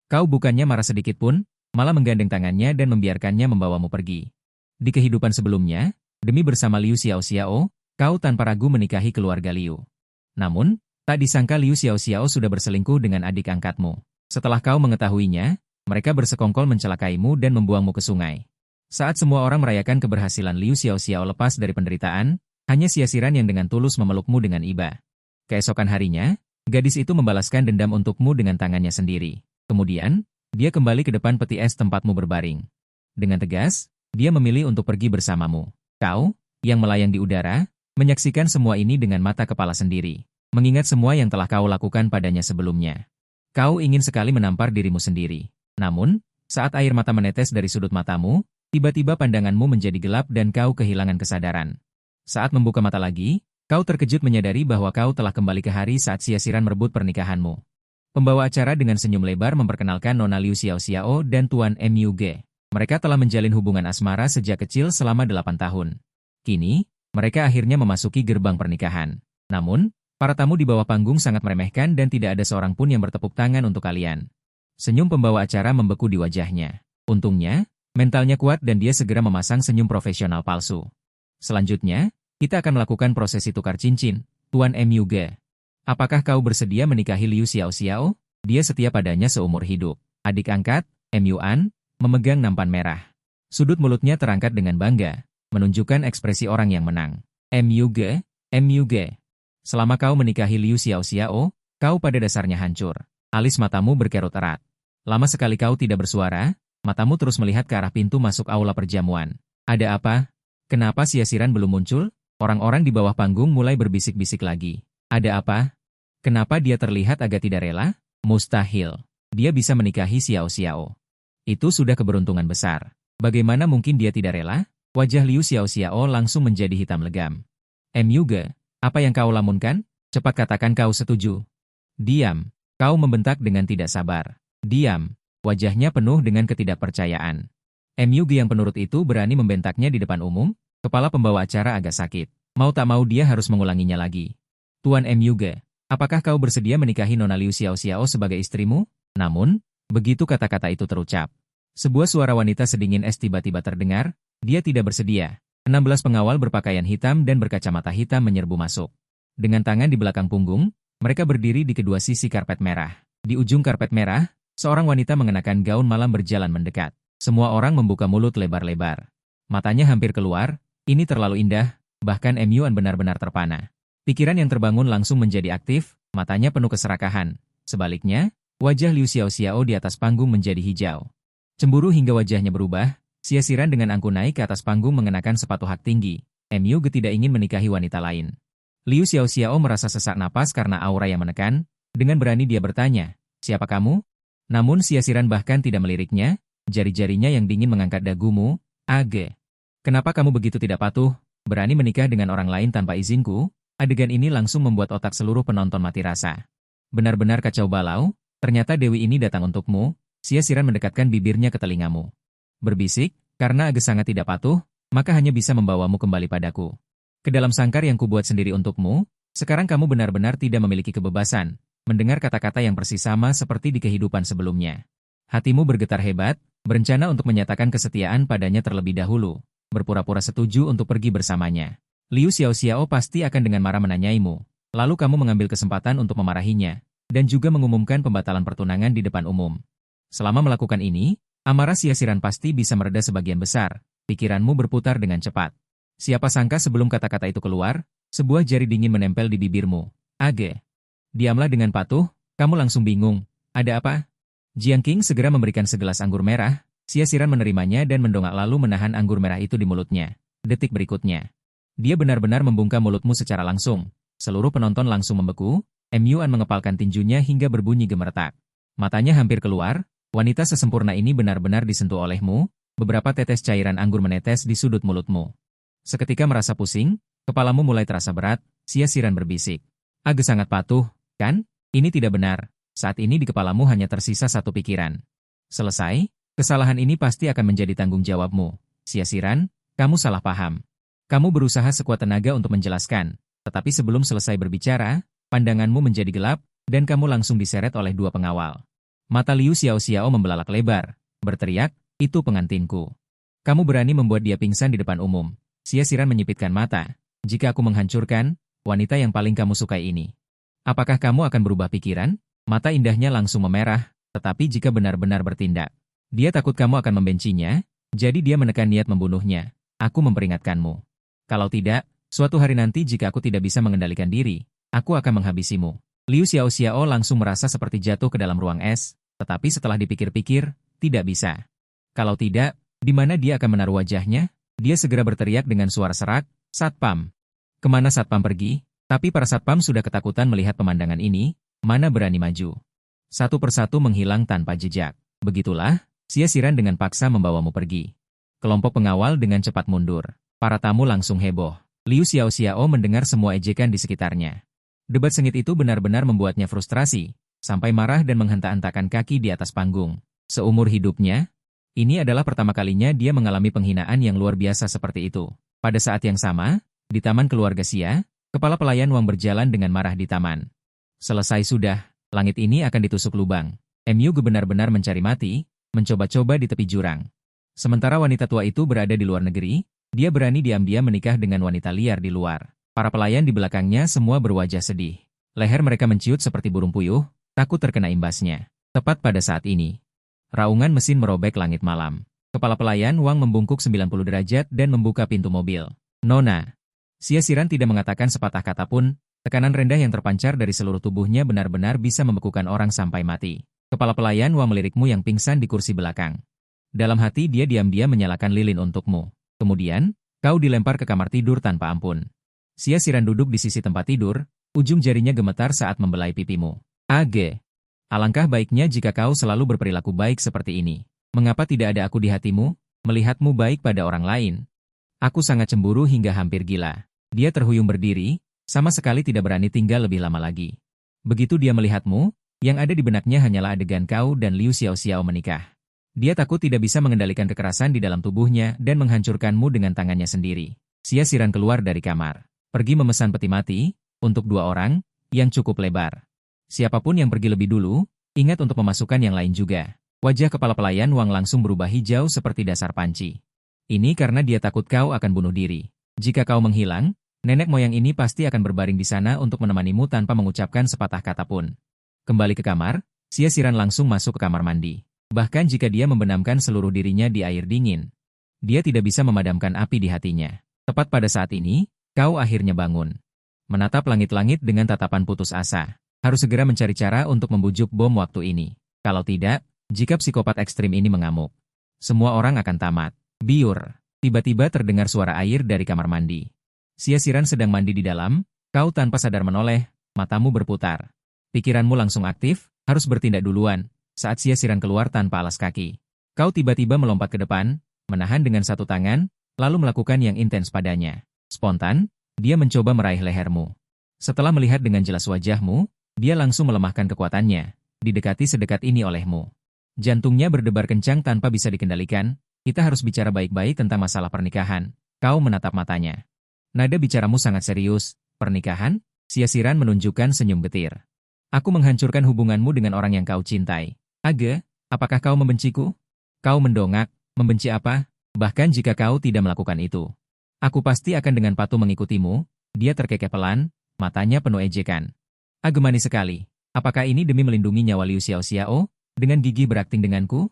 Kau bukannya marah sedikit pun, malah menggandeng tangannya dan membiarkannya membawamu pergi. Di kehidupan sebelumnya, demi bersama Liu Xiaoxiao, kau tanpa ragu menikahi keluarga Liu. Namun, tak disangka Liu Xiaoxiao sudah berselingkuh dengan adik angkatmu. Setelah kau mengetahuinya, mereka bersekongkol mencelakaimu dan membuangmu ke sungai. Saat semua orang merayakan keberhasilan Liu Xiaoxiao lepas dari penderitaan, hanya Siasiran yang dengan tulus memelukmu dengan iba. Keesokan harinya, gadis itu membalaskan dendam untukmu dengan tangannya sendiri. Kemudian, dia kembali ke depan peti es tempatmu berbaring. Dengan tegas, dia memilih untuk pergi bersamamu. Kau, yang melayang di udara, menyaksikan semua ini dengan mata kepala sendiri. Mengingat semua yang telah kau lakukan padanya sebelumnya. Kau ingin sekali menampar dirimu sendiri. Namun, saat air mata menetes dari sudut matamu, tiba-tiba pandanganmu menjadi gelap dan kau kehilangan kesadaran. Saat membuka mata lagi, kau terkejut menyadari bahwa kau telah kembali ke hari saat Siasiran merebut pernikahanmu. Pembawa acara dengan senyum lebar memperkenalkan Nona Liu Xiaoxiao dan Tuan Mug. Mereka telah menjalin hubungan asmara sejak kecil selama 8 tahun. Kini, mereka akhirnya memasuki gerbang pernikahan. Namun, para tamu di bawah panggung sangat meremehkan dan tidak ada seorang pun yang bertepuk tangan untuk kalian. Senyum pembawa acara membeku di wajahnya. Untungnya, mentalnya kuat dan dia segera memasang senyum profesional palsu. Selanjutnya, kita akan melakukan prosesi tukar cincin, Tuan Mug. Apakah kau bersedia menikahi Liu Xiaoxiao? Dia setia padanya seumur hidup. Adik angkat, Muan, memegang nampan merah. Sudut mulutnya terangkat dengan bangga, menunjukkan ekspresi orang yang menang. Mug. Selama kau menikahi Liu Xiaoxiao, kau pada dasarnya hancur. Alis matamu berkerut erat. Lama sekali kau tidak bersuara, matamu terus melihat ke arah pintu masuk aula perjamuan. Ada apa? Kenapa Siasiran belum muncul? Orang-orang di bawah panggung mulai berbisik-bisik lagi. Ada apa? Kenapa dia terlihat agak tidak rela? Mustahil. Dia bisa menikahi Xiaoxiao. Itu sudah keberuntungan besar. Bagaimana mungkin dia tidak rela? Wajah Liu Xiaoxiao langsung menjadi hitam legam. Mug, apa yang kau lamunkan? Cepat katakan kau setuju. Diam. Kau membentak dengan tidak sabar. Diam. Wajahnya penuh dengan ketidakpercayaan. Mug yang penurut itu berani membentaknya di depan umum. Kepala pembawa acara agak sakit. Mau tak mau dia harus mengulanginya lagi. Tuan Mug, apakah kau bersedia menikahi Nona Liu Xiaoxiao sebagai istrimu? Namun, begitu kata-kata itu terucap, sebuah suara wanita sedingin es tiba-tiba terdengar, dia tidak bersedia. 16 pengawal berpakaian hitam dan berkacamata hitam menyerbu masuk. Dengan tangan di belakang punggung, mereka berdiri di kedua sisi karpet merah. Di ujung karpet merah, seorang wanita mengenakan gaun malam berjalan mendekat. Semua orang membuka mulut lebar-lebar. Matanya hampir keluar, ini terlalu indah, bahkan Muan benar-benar terpana. Pikiran yang terbangun langsung menjadi aktif, matanya penuh keserakahan. Sebaliknya, wajah Liu Xiaoxiao di atas panggung menjadi hijau. Cemburu hingga wajahnya berubah, Siasiran dengan angkuh naik ke atas panggung mengenakan sepatu hak tinggi. Mug tidak ingin menikahi wanita lain. Liu Xiaoxiao merasa sesak napas karena aura yang menekan, dengan berani dia bertanya, siapa kamu? Namun Siasiran bahkan tidak meliriknya, jari-jarinya yang dingin mengangkat dagumu, Age. Kenapa kamu begitu tidak patuh, berani menikah dengan orang lain tanpa izinku? Adegan ini langsung membuat otak seluruh penonton mati rasa. Benar-benar kacau balau, ternyata Dewi ini datang untukmu. Siasiran mendekatkan bibirnya ke telingamu. Berbisik, karena Age sangat tidak patuh, maka hanya bisa membawamu kembali padaku. Ke dalam sangkar yang kubuat sendiri untukmu, sekarang kamu benar-benar tidak memiliki kebebasan, mendengar kata-kata yang persis sama seperti di kehidupan sebelumnya. Hatimu bergetar hebat, berencana untuk menyatakan kesetiaan padanya terlebih dahulu, berpura-pura setuju untuk pergi bersamanya. Liu Xiaoxiao pasti akan dengan marah menanyaimu, lalu kamu mengambil kesempatan untuk memarahinya, dan juga mengumumkan pembatalan pertunangan di depan umum. Selama melakukan ini, amarah Siasiran pasti bisa mereda sebagian besar, pikiranmu berputar dengan cepat. Siapa sangka sebelum kata-kata itu keluar, sebuah jari dingin menempel di bibirmu. Age. Diamlah dengan patuh, kamu langsung bingung. Ada apa? Jiang Qing segera memberikan segelas anggur merah, Siasiran menerimanya dan mendongak lalu menahan anggur merah itu di mulutnya. Detik berikutnya, dia benar-benar membungkam mulutmu secara langsung. Seluruh penonton langsung membeku, Muan mengepalkan tinjunya hingga berbunyi gemeretak. Matanya hampir keluar, wanita sesempurna ini benar-benar disentuh olehmu, beberapa tetes cairan anggur menetes di sudut mulutmu. Seketika merasa pusing, kepalamu mulai terasa berat, Siasiran berbisik. Age sangat patuh, kan? Ini tidak benar, saat ini di kepalamu hanya tersisa satu pikiran. Selesai, kesalahan ini pasti akan menjadi tanggung jawabmu. Siasiran, kamu salah paham. Kamu berusaha sekuat tenaga untuk menjelaskan, tetapi sebelum selesai berbicara, pandanganmu menjadi gelap, dan kamu langsung diseret oleh dua pengawal. Mata Liu Xiaoxiao membelalak lebar, berteriak, "Itu pengantinku. Kamu berani membuat dia pingsan di depan umum." Xia Xiran menyipitkan mata. "Jika aku menghancurkan wanita yang paling kamu sukai ini, apakah kamu akan berubah pikiran?" Mata indahnya langsung memerah, tetapi jika benar-benar bertindak, dia takut kamu akan membencinya, jadi dia menekan niat membunuhnya. "Aku memperingatkanmu. Kalau tidak, suatu hari nanti jika aku tidak bisa mengendalikan diri, aku akan menghabisimu." Liu Xiaoxiao langsung merasa seperti jatuh ke dalam ruang es, tetapi setelah dipikir-pikir, tidak bisa. Kalau tidak, di mana dia akan menaruh wajahnya? Dia segera berteriak dengan suara serak, "Satpam!" Kemana Satpam pergi? Tapi para Satpam sudah ketakutan melihat pemandangan ini, mana berani maju. Satu persatu menghilang tanpa jejak. Begitulah, Xia Xiran dengan paksa membawamu pergi. Kelompok pengawal dengan cepat mundur. Para tamu langsung heboh. Liu Xiaoxiao mendengar semua ejekan di sekitarnya. Debat sengit itu benar-benar membuatnya frustrasi, sampai marah dan menghentak-hentakan kaki di atas panggung. Seumur hidupnya, ini adalah pertama kalinya dia mengalami penghinaan yang luar biasa seperti itu. Pada saat yang sama, di taman keluarga Xia, kepala pelayan Wang berjalan dengan marah di taman. Selesai sudah, langit ini akan ditusuk lubang. MU benar-benar mencari mati, mencoba-coba di tepi jurang. Sementara wanita tua itu berada di luar negeri, dia berani diam-diam menikah dengan wanita liar di luar. Para pelayan di belakangnya semua berwajah sedih. Leher mereka menciut seperti burung puyuh, takut terkena imbasnya. Tepat pada saat ini, raungan mesin merobek langit malam. Kepala pelayan Wang membungkuk 90 derajat dan membuka pintu mobil. "Nona." Xia Xiran tidak mengatakan sepatah kata pun, tekanan rendah yang terpancar dari seluruh tubuhnya benar-benar bisa membekukan orang sampai mati. Kepala pelayan Wang melirikmu yang pingsan di kursi belakang. Dalam hati dia diam-diam menyalakan lilin untukmu. Kemudian, kau dilempar ke kamar tidur tanpa ampun. Xia Xiran duduk di sisi tempat tidur, ujung jarinya gemetar saat membelai pipimu. "Age, alangkah baiknya jika kau selalu berperilaku baik seperti ini. Mengapa tidak ada aku di hatimu, melihatmu baik pada orang lain? Aku sangat cemburu hingga hampir gila." Dia terhuyung berdiri, sama sekali tidak berani tinggal lebih lama lagi. Begitu dia melihatmu, yang ada di benaknya hanyalah adegan kau dan Liu Xiaoxiao menikah. Dia takut tidak bisa mengendalikan kekerasan di dalam tubuhnya dan menghancurkanmu dengan tangannya sendiri. Xia Xiran keluar dari kamar. Pergi memesan peti mati, untuk 2 orang, yang cukup lebar. Siapapun yang pergi lebih dulu, ingat untuk memasukkan yang lain juga. Wajah kepala pelayan Wang langsung berubah hijau seperti dasar panci. Ini karena dia takut kau akan bunuh diri. Jika kau menghilang, nenek moyang ini pasti akan berbaring di sana untuk menemanimu tanpa mengucapkan sepatah kata pun. Kembali ke kamar, Xia Xiran langsung masuk ke kamar mandi. Bahkan jika dia membenamkan seluruh dirinya di air dingin, dia tidak bisa memadamkan api di hatinya. Tepat pada saat ini, kau akhirnya bangun. Menatap langit-langit dengan tatapan putus asa. Harus segera mencari cara untuk membujuk bom waktu ini. Kalau tidak, jika psikopat ekstrim ini mengamuk, semua orang akan tamat. Biur. Tiba-tiba terdengar suara air dari kamar mandi. Xia Xiran sedang mandi di dalam, kau tanpa sadar menoleh, matamu berputar. Pikiranmu langsung aktif, harus bertindak duluan. Saat Xia Xiran keluar tanpa alas kaki, kau tiba-tiba melompat ke depan, menahan dengan satu tangan, lalu melakukan yang intens padanya. Spontan, dia mencoba meraih lehermu. Setelah melihat dengan jelas wajahmu, dia langsung melemahkan kekuatannya, didekati sedekat ini olehmu. Jantungnya berdebar kencang tanpa bisa dikendalikan. Kita harus bicara baik-baik tentang masalah pernikahan. Kau menatap matanya. Nada bicaramu sangat serius. Pernikahan? Xia Xiran menunjukkan senyum getir. Aku menghancurkan hubunganmu dengan orang yang kau cintai. Age, apakah kau membenciku? Kau mendongak. Membenci apa? Bahkan jika kau tidak melakukan itu, aku pasti akan dengan patuh mengikutimu. Dia terkekeh pelan, matanya penuh ejekan. Age manis sekali. Apakah ini demi melindungi nyawa Liu Xiaoxiao? Dengan gigih berakting denganku?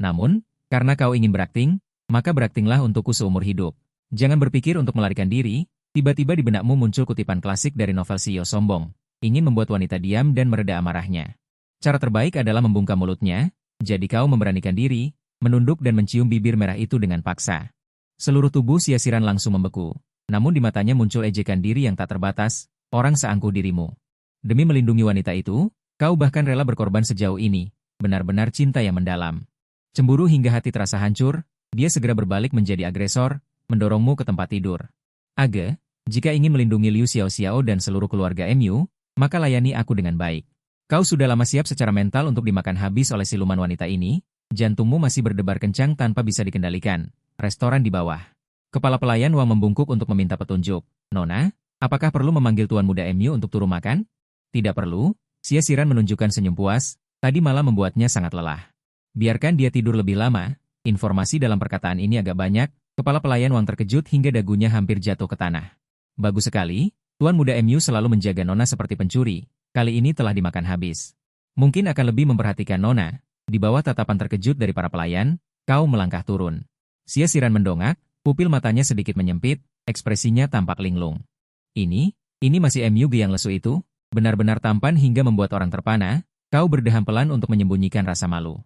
Namun, karena kau ingin berakting, maka beraktinglah untukku seumur hidup. Jangan berpikir untuk melarikan diri. Tiba-tiba di benakmu muncul kutipan klasik dari novel CEO sombong. Ingin membuat wanita diam dan mereda amarahnya. Cara terbaik adalah membungkam mulutnya, jadi kau memberanikan diri, menunduk dan mencium bibir merah itu dengan paksa. Seluruh tubuh Xia Xiran langsung membeku. Namun di matanya muncul ejekan diri yang tak terbatas, orang seangkuh dirimu. Demi melindungi wanita itu, kau bahkan rela berkorban sejauh ini. Benar-benar cinta yang mendalam. Cemburu hingga hati terasa hancur, dia segera berbalik menjadi agresor, mendorongmu ke tempat tidur. Age, jika ingin melindungi Liu Xiaoxiao dan seluruh keluarga MU, maka layani aku dengan baik. Kau sudah lama siap secara mental untuk dimakan habis oleh siluman wanita ini, jantungmu masih berdebar kencang tanpa bisa dikendalikan. Restoran di bawah. Kepala pelayan Wang membungkuk untuk meminta petunjuk. Nona, apakah perlu memanggil tuan muda MU untuk turun makan? Tidak perlu, Xia Xiran menunjukkan senyum puas, Tadi malah membuatnya sangat lelah. Biarkan dia tidur lebih lama, informasi dalam perkataan ini agak banyak, kepala pelayan Wang terkejut hingga dagunya hampir jatuh ke tanah. Bagus sekali, Tuan Muda MU selalu menjaga Nona seperti pencuri, kali ini telah dimakan habis. Mungkin akan lebih memperhatikan Nona. Di bawah tatapan terkejut dari para pelayan, kau melangkah turun. Siasiran mendongak, pupil matanya sedikit menyempit, ekspresinya tampak linglung. Ini masih MU yang lesu itu, benar-benar tampan hingga membuat orang terpana, kau berdeham pelan untuk menyembunyikan rasa malu.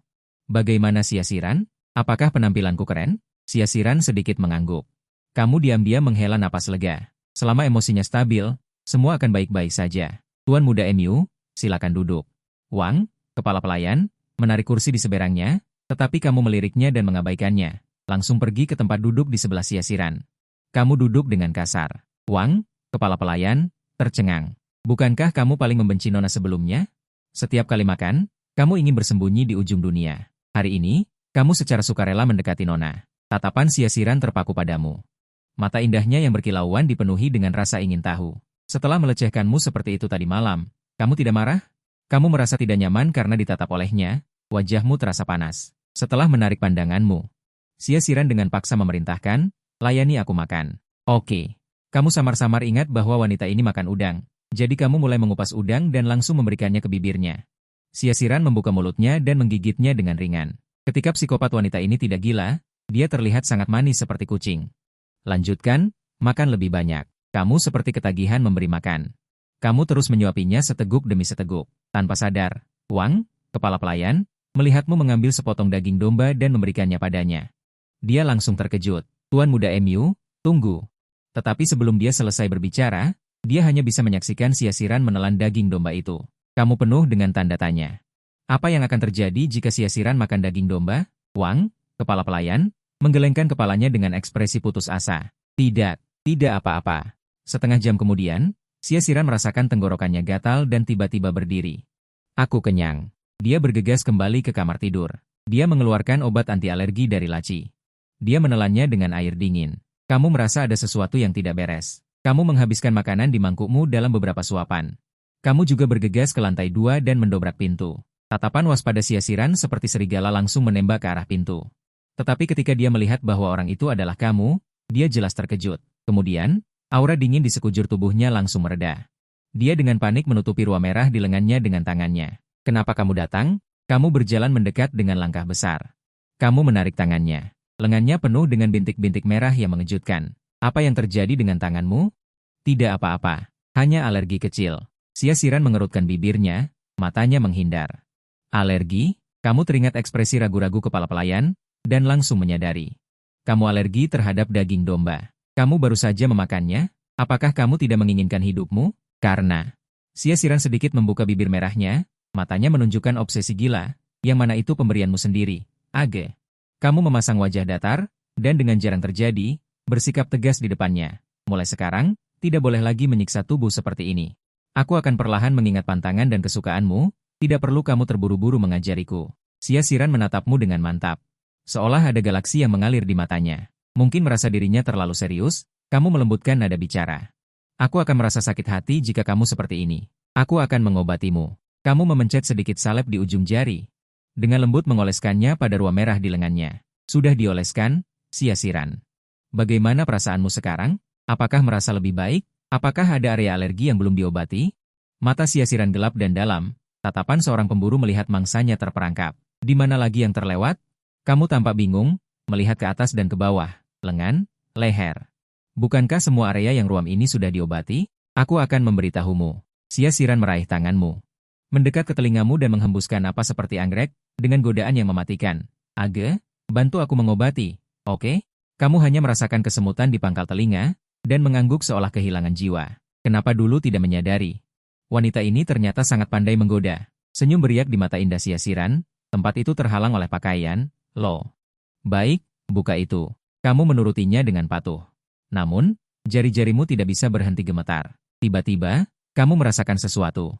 Bagaimana Siasiran? Apakah penampilanku keren? Siasiran sedikit mengangguk. Kamu diam-diam menghela napas lega. Selama emosinya stabil, semua akan baik-baik saja. Tuan Muda MU, silakan duduk. Wang, kepala pelayan, menarik kursi di seberangnya, tetapi kamu meliriknya dan mengabaikannya. Langsung pergi ke tempat duduk di sebelah Siasiran. Kamu duduk dengan kasar. Wang, kepala pelayan, tercengang. Bukankah kamu paling membenci Nona sebelumnya? Setiap kali makan, kamu ingin bersembunyi di ujung dunia. Hari ini, kamu secara sukarela mendekati Nona. Tatapan Siasiran terpaku padamu. Mata indahnya yang berkilauan dipenuhi dengan rasa ingin tahu. Setelah melecehkanmu seperti itu tadi malam, kamu tidak marah? Kamu merasa tidak nyaman karena ditatap olehnya, wajahmu terasa panas. Setelah menarik pandanganmu, Siasiran dengan paksa memerintahkan, layani aku makan. Oke. Kamu samar-samar ingat bahwa wanita ini makan udang, jadi kamu mulai mengupas udang dan langsung memberikannya ke bibirnya. Siasiran membuka mulutnya dan menggigitnya dengan ringan. Ketika psikopat wanita ini tidak gila, dia terlihat sangat manis seperti kucing. Lanjutkan, makan lebih banyak. Kamu seperti ketagihan memberi makan. Kamu terus menyuapinya seteguk demi seteguk. Tanpa sadar, Wang, kepala pelayan, melihatmu mengambil sepotong daging domba dan memberikannya padanya. Dia langsung terkejut. Tuan Muda MU, tunggu. Tetapi sebelum dia selesai berbicara, dia hanya bisa menyaksikan Siasiran menelan daging domba itu. Kamu penuh dengan tanda tanya. Apa yang akan terjadi jika Siasiran makan daging domba? Wang, kepala pelayan, menggelengkan kepalanya dengan ekspresi putus asa. Tidak apa-apa. Setengah jam kemudian, Siasiran merasakan tenggorokannya gatal dan tiba-tiba berdiri. Aku kenyang. Dia bergegas kembali ke kamar tidur. Dia mengeluarkan obat anti alergi dari laci. Dia menelannya dengan air dingin. Kamu merasa ada sesuatu yang tidak beres. Kamu menghabiskan makanan di mangkukmu dalam beberapa suapan. Kamu juga bergegas ke lantai 2 dan mendobrak pintu. Tatapan waspada Siasiran seperti serigala langsung menembak ke arah pintu. Tetapi ketika dia melihat bahwa orang itu adalah kamu, dia jelas terkejut. Kemudian, aura dingin di sekujur tubuhnya langsung mereda. Dia dengan panik menutupi ruam merah di lengannya dengan tangannya. Kenapa kamu datang? Kamu berjalan mendekat dengan langkah besar. Kamu menarik tangannya. Lengannya penuh dengan bintik-bintik merah yang mengejutkan. Apa yang terjadi dengan tanganmu? Tidak apa-apa. Hanya alergi kecil. Siasiran mengerutkan bibirnya, matanya menghindar. Alergi? Kamu teringat ekspresi ragu-ragu kepala pelayan, dan langsung menyadari. Kamu alergi terhadap daging domba. Kamu baru saja memakannya? Apakah kamu tidak menginginkan hidupmu? Karena. Siasiran sedikit membuka bibir merahnya, matanya menunjukkan obsesi gila, yang mana itu pemberianmu sendiri. Age. Kamu memasang wajah datar, dan dengan jarang terjadi, bersikap tegas di depannya. Mulai sekarang, tidak boleh lagi menyiksa tubuh seperti ini. Aku akan perlahan mengingat pantangan dan kesukaanmu, tidak perlu kamu terburu-buru mengajariku. Siasiran menatapmu dengan mantap. Seolah ada galaksi yang mengalir di matanya. Mungkin merasa dirinya terlalu serius, kamu melembutkan nada bicara. Aku akan merasa sakit hati jika kamu seperti ini. Aku akan mengobatimu. Kamu memencet sedikit salep di ujung jari. Dengan lembut mengoleskannya pada ruam merah di lengannya. Sudah dioleskan, Siasiran. Bagaimana perasaanmu sekarang? Apakah merasa lebih baik? Apakah ada area alergi yang belum diobati? Mata Siasiran gelap dan dalam. Tatapan seorang pemburu melihat mangsanya terperangkap. Di mana lagi yang terlewat? Kamu tampak bingung, melihat ke atas dan ke bawah. Lengan, leher. Bukankah semua area yang ruam ini sudah diobati? Aku akan memberitahumu. Siasiran meraih tanganmu. Mendekat ke telingamu dan menghembuskan napas seperti anggrek, dengan godaan yang mematikan. Age, bantu aku mengobati, oke? Kamu hanya merasakan kesemutan di pangkal telinga, dan mengangguk seolah kehilangan jiwa. Kenapa dulu tidak menyadari? Wanita ini ternyata sangat pandai menggoda. Senyum beriak di mata indah Siasiran, tempat itu terhalang oleh pakaian, loh. Baik, buka itu. Kamu menurutinya dengan patuh. Namun, jari-jarimu tidak bisa berhenti gemetar. Tiba-tiba, kamu merasakan sesuatu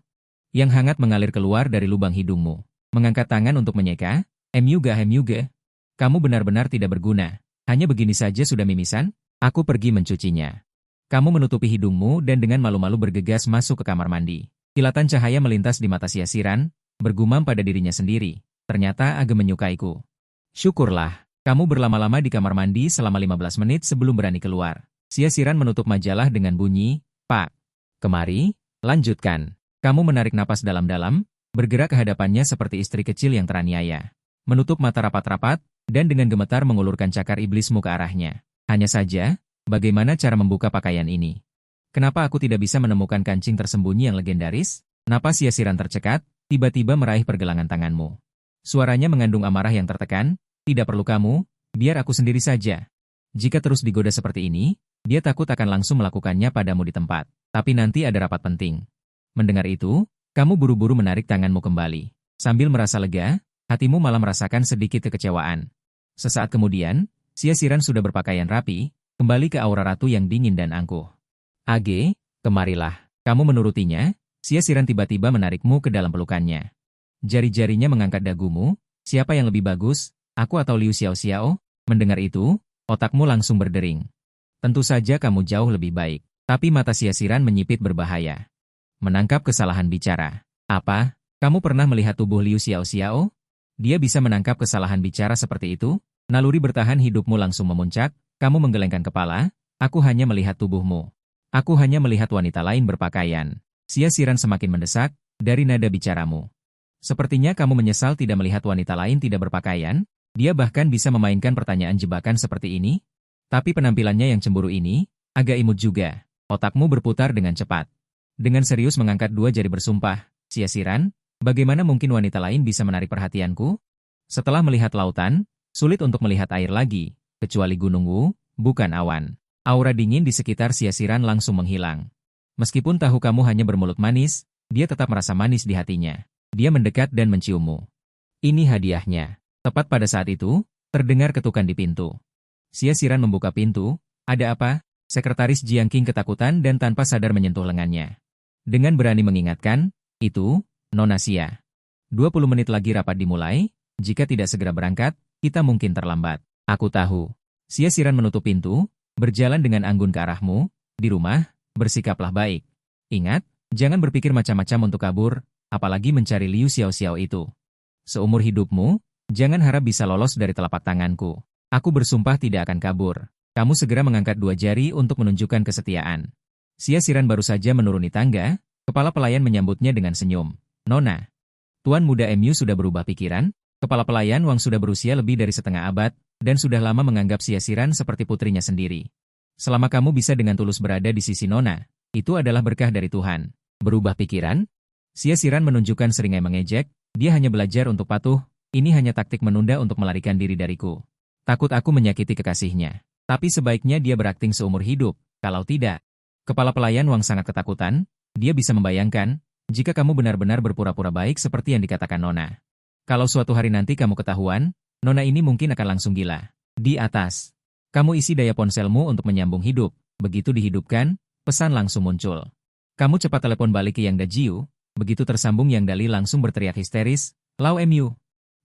yang hangat mengalir keluar dari lubang hidungmu. Mengangkat tangan untuk menyeka, Emyuga. Kamu benar-benar tidak berguna. Hanya begini saja sudah mimisan? Aku pergi mencucinya. Kamu menutupi hidungmu dan dengan malu-malu bergegas masuk ke kamar mandi. Kilatan cahaya melintas di mata Siasiran, bergumam pada dirinya sendiri. Ternyata Age menyukaiku. Syukurlah, kamu berlama-lama di kamar mandi selama 15 menit sebelum berani keluar. Siasiran menutup majalah dengan bunyi, Pak. Kemari, lanjutkan. Kamu menarik napas dalam-dalam, bergerak ke hadapannya seperti istri kecil yang teraniaya. Menutup mata rapat-rapat, dan dengan gemetar mengulurkan cakar iblismu ke arahnya. Hanya saja, bagaimana cara membuka pakaian ini? Kenapa aku tidak bisa menemukan kancing tersembunyi yang legendaris? Napas Siasiran tercekat, tiba-tiba meraih pergelangan tanganmu. Suaranya mengandung amarah yang tertekan, tidak perlu kamu, biar aku sendiri saja. Jika terus digoda seperti ini, dia takut akan langsung melakukannya padamu di tempat. Tapi nanti ada rapat penting. Mendengar itu, kamu buru-buru menarik tanganmu kembali. Sambil merasa lega, hatimu malah merasakan sedikit kekecewaan. Sesaat kemudian, Siasiran sudah berpakaian rapi, kembali ke aura ratu yang dingin dan angkuh. Age, kemarilah. Kamu menurutinya, Siasiran tiba-tiba menarikmu ke dalam pelukannya. Jari-jarinya mengangkat dagumu, siapa yang lebih bagus, aku atau Liu Xiaoxiao? Mendengar itu, otakmu langsung berdering. Tentu saja kamu jauh lebih baik, tapi mata Siasiran menyipit berbahaya. Menangkap kesalahan bicara. Apa? Kamu pernah melihat tubuh Liu Xiaoxiao? Dia bisa menangkap kesalahan bicara seperti itu? Naluri bertahan hidupmu langsung memuncak, kamu menggelengkan kepala, aku hanya melihat tubuhmu. Aku hanya melihat wanita lain berpakaian. Siasiran semakin mendesak, dari nada bicaramu. Sepertinya kamu menyesal tidak melihat wanita lain tidak berpakaian, dia bahkan bisa memainkan pertanyaan jebakan seperti ini. Tapi penampilannya yang cemburu ini, agak imut juga. Otakmu berputar dengan cepat. Dengan serius mengangkat dua jari bersumpah, Siasiran, bagaimana mungkin wanita lain bisa menarik perhatianku? Setelah melihat lautan, sulit untuk melihat air lagi, kecuali Gunung Wu, bukan awan. Aura dingin di sekitar Siasiran langsung menghilang. Meskipun tahu kamu hanya bermulut manis, dia tetap merasa manis di hatinya. Dia mendekat dan menciummu. Ini hadiahnya. Tepat pada saat itu, terdengar ketukan di pintu. Siasiran membuka pintu. Ada apa? Sekretaris Jiang Qing ketakutan dan tanpa sadar menyentuh lengannya. Dengan berani mengingatkan, itu, Nona Xia. 20 menit lagi rapat dimulai, jika tidak segera berangkat, kita mungkin terlambat. Aku tahu. Siasiran menutup pintu, berjalan dengan anggun ke arahmu, di rumah, bersikaplah baik. Ingat, jangan berpikir macam-macam untuk kabur, apalagi mencari Liu Xiaoxiao itu. Seumur hidupmu, jangan harap bisa lolos dari telapak tanganku. Aku bersumpah tidak akan kabur. Kamu segera mengangkat dua jari untuk menunjukkan kesetiaan. Siasiran baru saja menuruni tangga, kepala pelayan menyambutnya dengan senyum. Nona, Tuan Muda MU sudah berubah pikiran? Kepala pelayan Wang sudah berusia lebih dari setengah abad, dan sudah lama menganggap Siasiran seperti putrinya sendiri. Selama kamu bisa dengan tulus berada di sisi Nona, itu adalah berkah dari Tuhan. Berubah pikiran? Siasiran menunjukkan seringai mengejek, dia hanya belajar untuk patuh, ini hanya taktik menunda untuk melarikan diri dariku. Takut aku menyakiti kekasihnya. Tapi sebaiknya dia berakting seumur hidup, kalau tidak. Kepala pelayan Wang sangat ketakutan, dia bisa membayangkan, jika kamu benar-benar berpura-pura baik seperti yang dikatakan Nona. Kalau suatu hari nanti kamu ketahuan, Nona ini mungkin akan langsung gila. Di atas. Kamu isi daya ponselmu untuk menyambung hidup, begitu dihidupkan, pesan langsung muncul. Kamu cepat telepon balik ke Yang Dajiu. Begitu tersambung Yang Dali langsung berteriak histeris, Lau MU.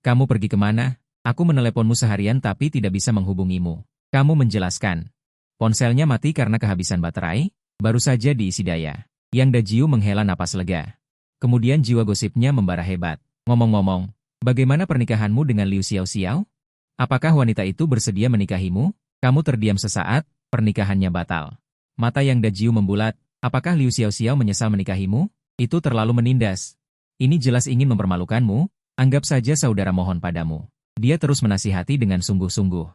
Kamu pergi kemana? Aku meneleponmu seharian tapi tidak bisa menghubungimu. Kamu menjelaskan. Ponselnya mati karena kehabisan baterai, baru saja diisi daya. Yang Dajiu menghela napas lega. Kemudian jiwa gosipnya membara hebat. Ngomong-ngomong, bagaimana pernikahanmu dengan Liu Xiaoxiao? Apakah wanita itu bersedia menikahimu? Kamu terdiam sesaat, pernikahannya batal. Mata Yang Dajiu membulat, apakah Liu Xiaoxiao menyesal menikahimu? Itu terlalu menindas. Ini jelas ingin mempermalukanmu, anggap saja saudara mohon padamu. Dia terus menasihati dengan sungguh-sungguh.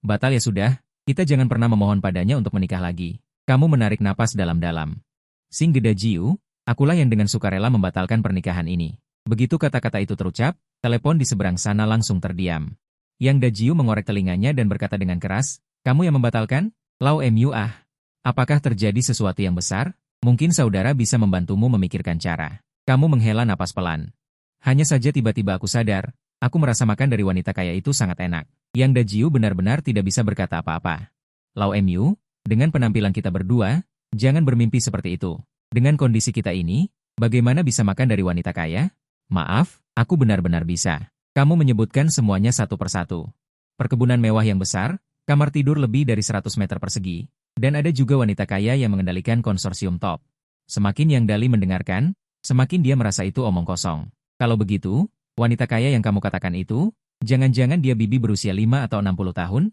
Batal ya sudah, kita jangan pernah memohon padanya untuk menikah lagi. Kamu menarik napas dalam-dalam. Sing Gedajiu, akulah yang dengan sukarela membatalkan pernikahan ini. Begitu kata-kata itu terucap, telepon di seberang sana langsung terdiam. Yang Dajiu mengorek telinganya dan berkata dengan keras, kamu yang membatalkan? Lau MU ah. Apakah terjadi sesuatu yang besar? Mungkin saudara bisa membantumu memikirkan cara. Kamu menghela napas pelan. Hanya saja tiba-tiba aku sadar, aku merasa makan dari wanita kaya itu sangat enak. Yang Dajiu benar-benar tidak bisa berkata apa-apa. Lau MU, dengan penampilan kita berdua, jangan bermimpi seperti itu. Dengan kondisi kita ini, bagaimana bisa makan dari wanita kaya? Maaf, aku benar-benar bisa. Kamu menyebutkan semuanya satu persatu. Perkebunan mewah yang besar, kamar tidur lebih dari 100 meter persegi, dan ada juga wanita kaya yang mengendalikan konsorsium top. Semakin Yang Dali mendengarkan, semakin dia merasa itu omong kosong. Kalau begitu, wanita kaya yang kamu katakan itu, jangan-jangan dia bibi berusia 5 atau 60 tahun?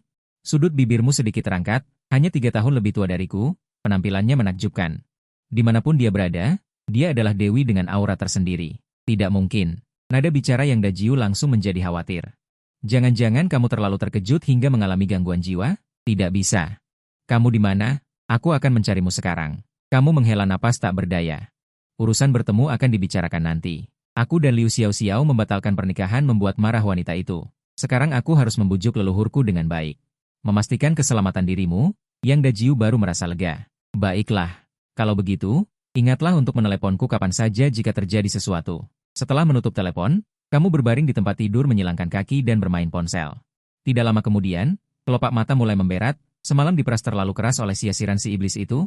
Sudut bibirmu sedikit terangkat, hanya 3 tahun lebih tua dariku, penampilannya menakjubkan. Dimanapun dia berada, dia adalah dewi dengan aura tersendiri. Tidak mungkin. Nada bicara yang Dajiu langsung menjadi khawatir. Jangan-jangan kamu terlalu terkejut hingga mengalami gangguan jiwa? Tidak bisa. Kamu di mana? Aku akan mencarimu sekarang. Kamu menghela napas tak berdaya. Urusan bertemu akan dibicarakan nanti. Aku dan Liu Xiao membatalkan pernikahan membuat marah wanita itu. Sekarang aku harus membujuk leluhurku dengan baik. Memastikan keselamatan dirimu, Yang Dajiu baru merasa lega. Baiklah. Kalau begitu, ingatlah untuk meneleponku kapan saja jika terjadi sesuatu. Setelah menutup telepon, kamu berbaring di tempat tidur menyilangkan kaki dan bermain ponsel. Tidak lama kemudian, kelopak mata mulai memberat, semalam diperas terlalu keras oleh siasiran si iblis itu.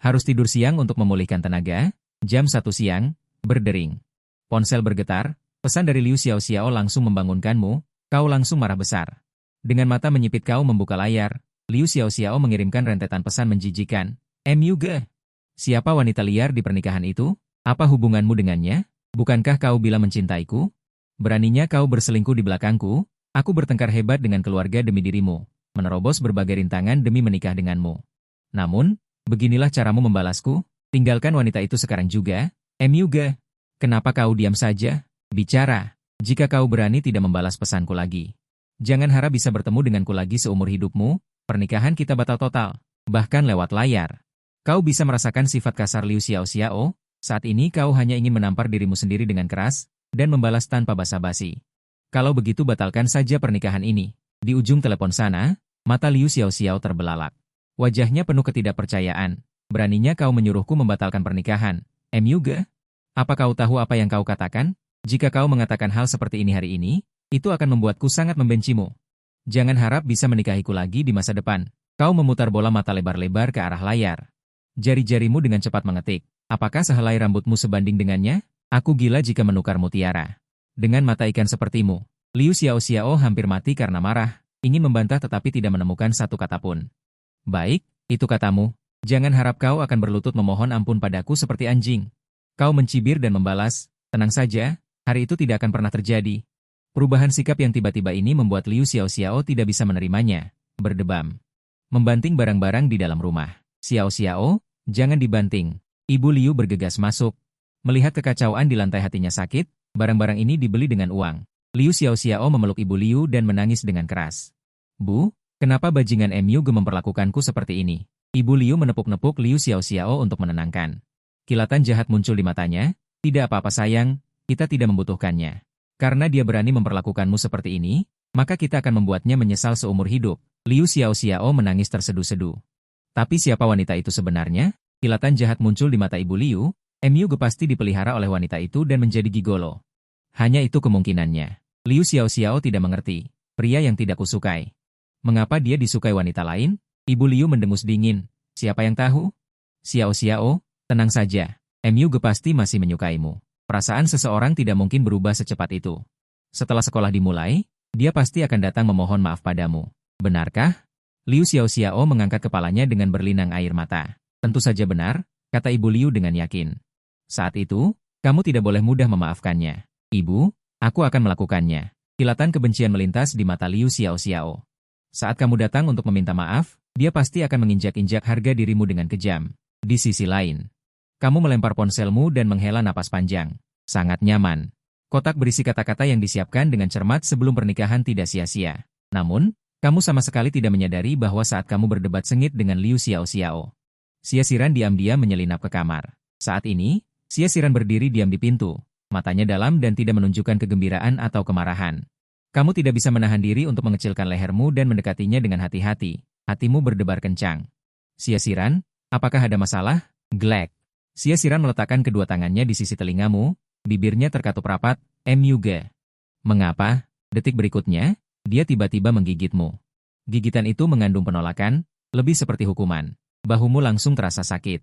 Harus tidur siang untuk memulihkan tenaga, jam 1 siang, berdering. Ponsel bergetar, pesan dari Liu Xiao langsung membangunkanmu, kau langsung marah besar. Dengan mata menyipit kau membuka layar, Liu Xiao mengirimkan rentetan pesan menjijikan. MUG. Siapa wanita liar di pernikahan itu? Apa hubunganmu dengannya? Bukankah kau bilang mencintaiku? Beraninya kau berselingkuh di belakangku, aku bertengkar hebat dengan keluarga demi dirimu, menerobos berbagai rintangan demi menikah denganmu. Namun, beginilah caramu membalasku, tinggalkan wanita itu sekarang juga, MUG. Kenapa kau diam saja? Bicara, jika kau berani tidak membalas pesanku lagi. Jangan harap bisa bertemu denganku lagi seumur hidupmu, pernikahan kita batal total, bahkan lewat layar. Kau bisa merasakan sifat kasar Liu Xiao. Saat ini kau hanya ingin menampar dirimu sendiri dengan keras, dan membalas tanpa basa-basi. Kalau begitu batalkan saja pernikahan ini. Di ujung telepon sana, mata Liu Xiao terbelalak. Wajahnya penuh ketidakpercayaan. Beraninya kau menyuruhku membatalkan pernikahan. MUG? Apa kau tahu apa yang kau katakan? Jika kau mengatakan hal seperti ini hari ini, itu akan membuatku sangat membencimu. Jangan harap bisa menikahiku lagi di masa depan. Kau memutar bola mata lebar-lebar ke arah layar. Jari-jarimu dengan cepat mengetik. Apakah sehelai rambutmu sebanding dengannya? Aku gila jika menukar mutiara. Dengan mata ikan sepertimu, Liu Xiao hampir mati karena marah, ingin membantah tetapi tidak menemukan satu kata pun. Baik, itu katamu. Jangan harap kau akan berlutut memohon ampun padaku seperti anjing. Kau mencibir dan membalas, tenang saja, hari itu tidak akan pernah terjadi. Perubahan sikap yang tiba-tiba ini membuat Liu Xiao tidak bisa menerimanya, berdebam. Membanting barang-barang di dalam rumah. Xiao, jangan dibanting. Ibu Liu bergegas masuk. Melihat kekacauan di lantai hatinya sakit, barang-barang ini dibeli dengan uang. Liu Xiao memeluk Ibu Liu dan menangis dengan keras. Bu, kenapa bajingan MUG memperlakukanku seperti ini? Ibu Liu menepuk-nepuk Liu Xiao untuk menenangkan. Kilatan jahat muncul di matanya. Tidak apa-apa sayang, kita tidak membutuhkannya. Karena dia berani memperlakukanmu seperti ini, maka kita akan membuatnya menyesal seumur hidup. Liu Xiao menangis terseduh-seduh. Tapi siapa wanita itu sebenarnya? Kilatan jahat muncul di mata Ibu Liu, MUG pasti dipelihara oleh wanita itu dan menjadi gigolo. Hanya itu kemungkinannya. Liu Xiao tidak mengerti, pria yang tidak kusukai. Mengapa dia disukai wanita lain? Ibu Liu mendengus dingin. Siapa yang tahu? Xiao, tenang saja. MUG pasti masih menyukaimu. Perasaan seseorang tidak mungkin berubah secepat itu. Setelah sekolah dimulai, dia pasti akan datang memohon maaf padamu. Benarkah? Liu Xiao mengangkat kepalanya dengan berlinang air mata. Tentu saja benar, kata Ibu Liu dengan yakin. Saat itu, kamu tidak boleh mudah memaafkannya. Ibu, aku akan melakukannya. Kilatan kebencian melintas di mata Liu Xiao. Saat kamu datang untuk meminta maaf, dia pasti akan menginjak-injak harga dirimu dengan kejam. Di sisi lain, kamu melempar ponselmu dan menghela napas panjang. Sangat nyaman. Kotak berisi kata-kata yang disiapkan dengan cermat sebelum pernikahan tidak sia-sia. Namun, kamu sama sekali tidak menyadari bahwa saat kamu berdebat sengit dengan Liu Xiao, Siasiran diam-diam menyelinap ke kamar. Saat ini, Siasiran berdiri diam di pintu, matanya dalam dan tidak menunjukkan kegembiraan atau kemarahan. Kamu tidak bisa menahan diri untuk mengecilkan lehermu dan mendekatinya dengan hati-hati. Hatimu berdebar kencang. Siasiran, apakah ada masalah? Glek. Siasiran meletakkan kedua tangannya di sisi telingamu, bibirnya terkatup rapat, MUG. Mengapa? Detik berikutnya, dia tiba-tiba menggigitmu. Gigitan itu mengandung penolakan, lebih seperti hukuman. Bahumu langsung terasa sakit.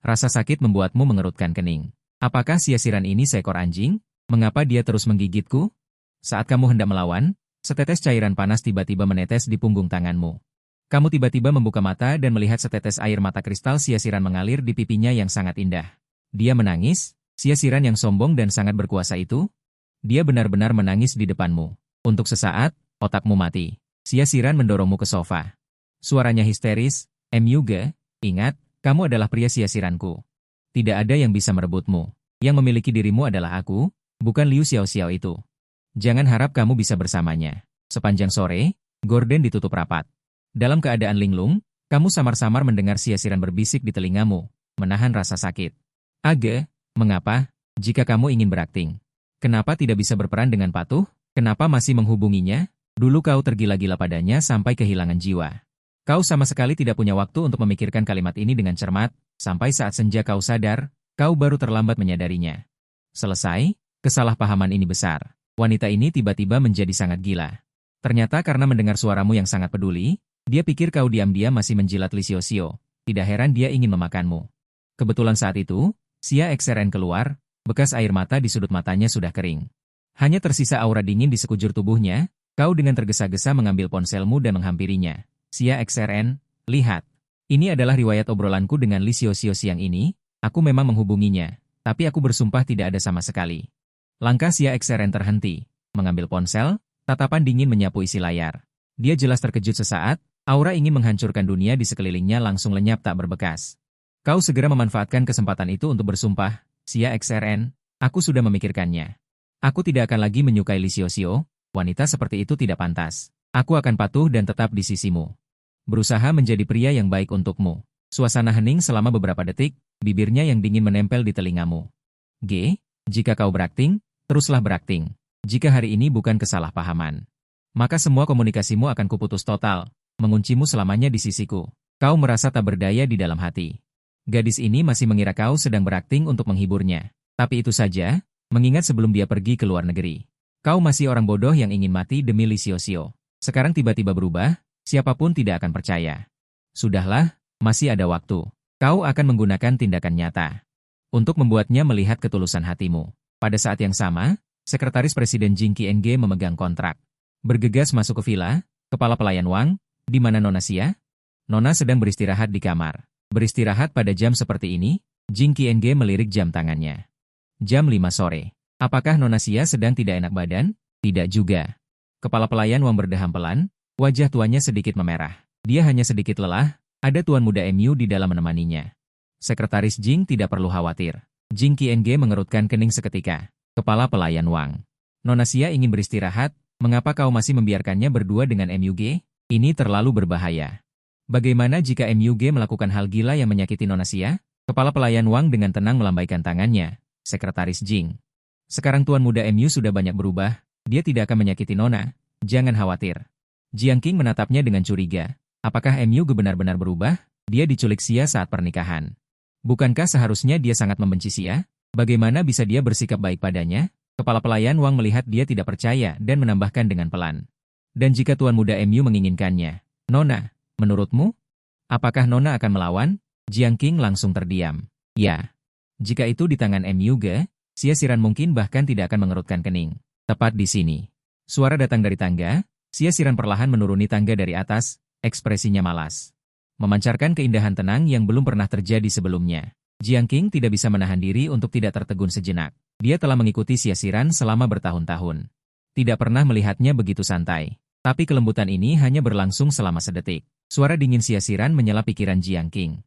Rasa sakit membuatmu mengerutkan kening. Apakah Siasiran ini seekor anjing? Mengapa dia terus menggigitku? Saat kamu hendak melawan, setetes cairan panas tiba-tiba menetes di punggung tanganmu. Kamu tiba-tiba membuka mata dan melihat setetes air mata kristal Siasiran mengalir di pipinya yang sangat indah. Dia menangis, Siasiran yang sombong dan sangat berkuasa itu? Dia benar-benar menangis di depanmu. Untuk sesaat, otakmu mati. Xia Xiran mendorongmu ke sofa. Suaranya histeris, Myuge, ingat, kamu adalah pria Xia Xiranku. Tidak ada yang bisa merebutmu. Yang memiliki dirimu adalah aku, bukan Liu Xiaoxiao itu. Jangan harap kamu bisa bersamanya. Sepanjang sore, gorden ditutup rapat. Dalam keadaan linglung, kamu samar-samar mendengar Xia Xiran berbisik di telingamu, menahan rasa sakit. Age, mengapa, jika kamu ingin berakting? Kenapa tidak bisa berperan dengan patuh? Kenapa masih menghubunginya? Dulu kau tergila-gila padanya sampai kehilangan jiwa. Kau sama sekali tidak punya waktu untuk memikirkan kalimat ini dengan cermat, sampai saat senja kau sadar, kau baru terlambat menyadarinya. Selesai, kesalahpahaman ini besar. Wanita ini tiba-tiba menjadi sangat gila. Ternyata karena mendengar suaramu yang sangat peduli, dia pikir kau diam-diam masih menjilat Li Xiaoxiao. Tidak heran dia ingin memakanmu. Kebetulan saat itu, Xia Xrn keluar, bekas air mata di sudut matanya sudah kering. Hanya tersisa aura dingin di sekujur tubuhnya, kau dengan tergesa-gesa mengambil ponselmu dan menghampirinya. Xia Xrn, lihat. Ini adalah riwayat obrolanku dengan Li Xiaoxiao siang ini, aku memang menghubunginya, tapi aku bersumpah tidak ada sama sekali. Langkah Xia Xrn terhenti, mengambil ponsel, tatapan dingin menyapu isi layar. Dia jelas terkejut sesaat, aura ingin menghancurkan dunia di sekelilingnya langsung lenyap tak berbekas. Kau segera memanfaatkan kesempatan itu untuk bersumpah, Xia Xrn, aku sudah memikirkannya. Aku tidak akan lagi menyukai Li Xiaoxiao, wanita seperti itu tidak pantas. Aku akan patuh dan tetap di sisimu. Berusaha menjadi pria yang baik untukmu. Suasana hening selama beberapa detik, bibirnya yang dingin menempel di telingamu. G, jika kau berakting, teruslah berakting. Jika hari ini bukan kesalahpahaman, maka semua komunikasimu akan kuputus total, menguncimu selamanya di sisiku. Kau merasa tak berdaya di dalam hati. Gadis ini masih mengira kau sedang berakting untuk menghiburnya. Tapi itu saja. Mengingat sebelum dia pergi ke luar negeri. Kau masih orang bodoh yang ingin mati demi Li Xiaoxiao. Sekarang tiba-tiba berubah, siapapun tidak akan percaya. Sudahlah, masih ada waktu. Kau akan menggunakan tindakan nyata untuk membuatnya melihat ketulusan hatimu. Pada saat yang sama, Sekretaris Presiden Jing Qiange memegang kontrak. Bergegas masuk ke villa, kepala pelayan Wang, di mana Nona Xia? Nona sedang beristirahat di kamar. Beristirahat pada jam seperti ini, Jing Qiange melirik jam tangannya. Jam 5 sore. Apakah Nona Xia sedang tidak enak badan? Tidak juga. Kepala pelayan Wang berdeham pelan, wajah tuannya sedikit memerah. Dia hanya sedikit lelah, ada tuan muda Mu di dalam menemaninya. Sekretaris Jing tidak perlu khawatir. Jing Qiange mengerutkan kening seketika. Kepala pelayan Wang. Nona Xia ingin beristirahat, mengapa kau masih membiarkannya berdua dengan Myuge? Ini terlalu berbahaya. Bagaimana jika Myuge melakukan hal gila yang menyakiti Nona Xia? Kepala pelayan Wang dengan tenang melambaikan tangannya. Sekretaris Jing. Sekarang tuan muda Mu sudah banyak berubah, dia tidak akan menyakiti Nona, jangan khawatir. Jiang Qing menatapnya dengan curiga. Apakah Myuge benar-benar berubah? Dia diculik Xia saat pernikahan. Bukankah seharusnya dia sangat membenci Xia? Bagaimana bisa dia bersikap baik padanya? Kepala pelayan Wang melihat dia tidak percaya dan menambahkan dengan pelan. Dan jika tuan muda Mu menginginkannya, Nona, menurutmu? Apakah Nona akan melawan? Jiang Qing langsung terdiam. Ya. Jika itu di tangan Myuge, Xia Xiran mungkin bahkan tidak akan mengerutkan kening. Tepat di sini. Suara datang dari tangga, Xia Xiran perlahan menuruni tangga dari atas, ekspresinya malas. Memancarkan keindahan tenang yang belum pernah terjadi sebelumnya. Jiang Qing tidak bisa menahan diri untuk tidak tertegun sejenak. Dia telah mengikuti Xia Xiran selama bertahun-tahun. Tidak pernah melihatnya begitu santai. Tapi kelembutan ini hanya berlangsung selama sedetik. Suara dingin Xia Xiran menyela pikiran Jiang Qing.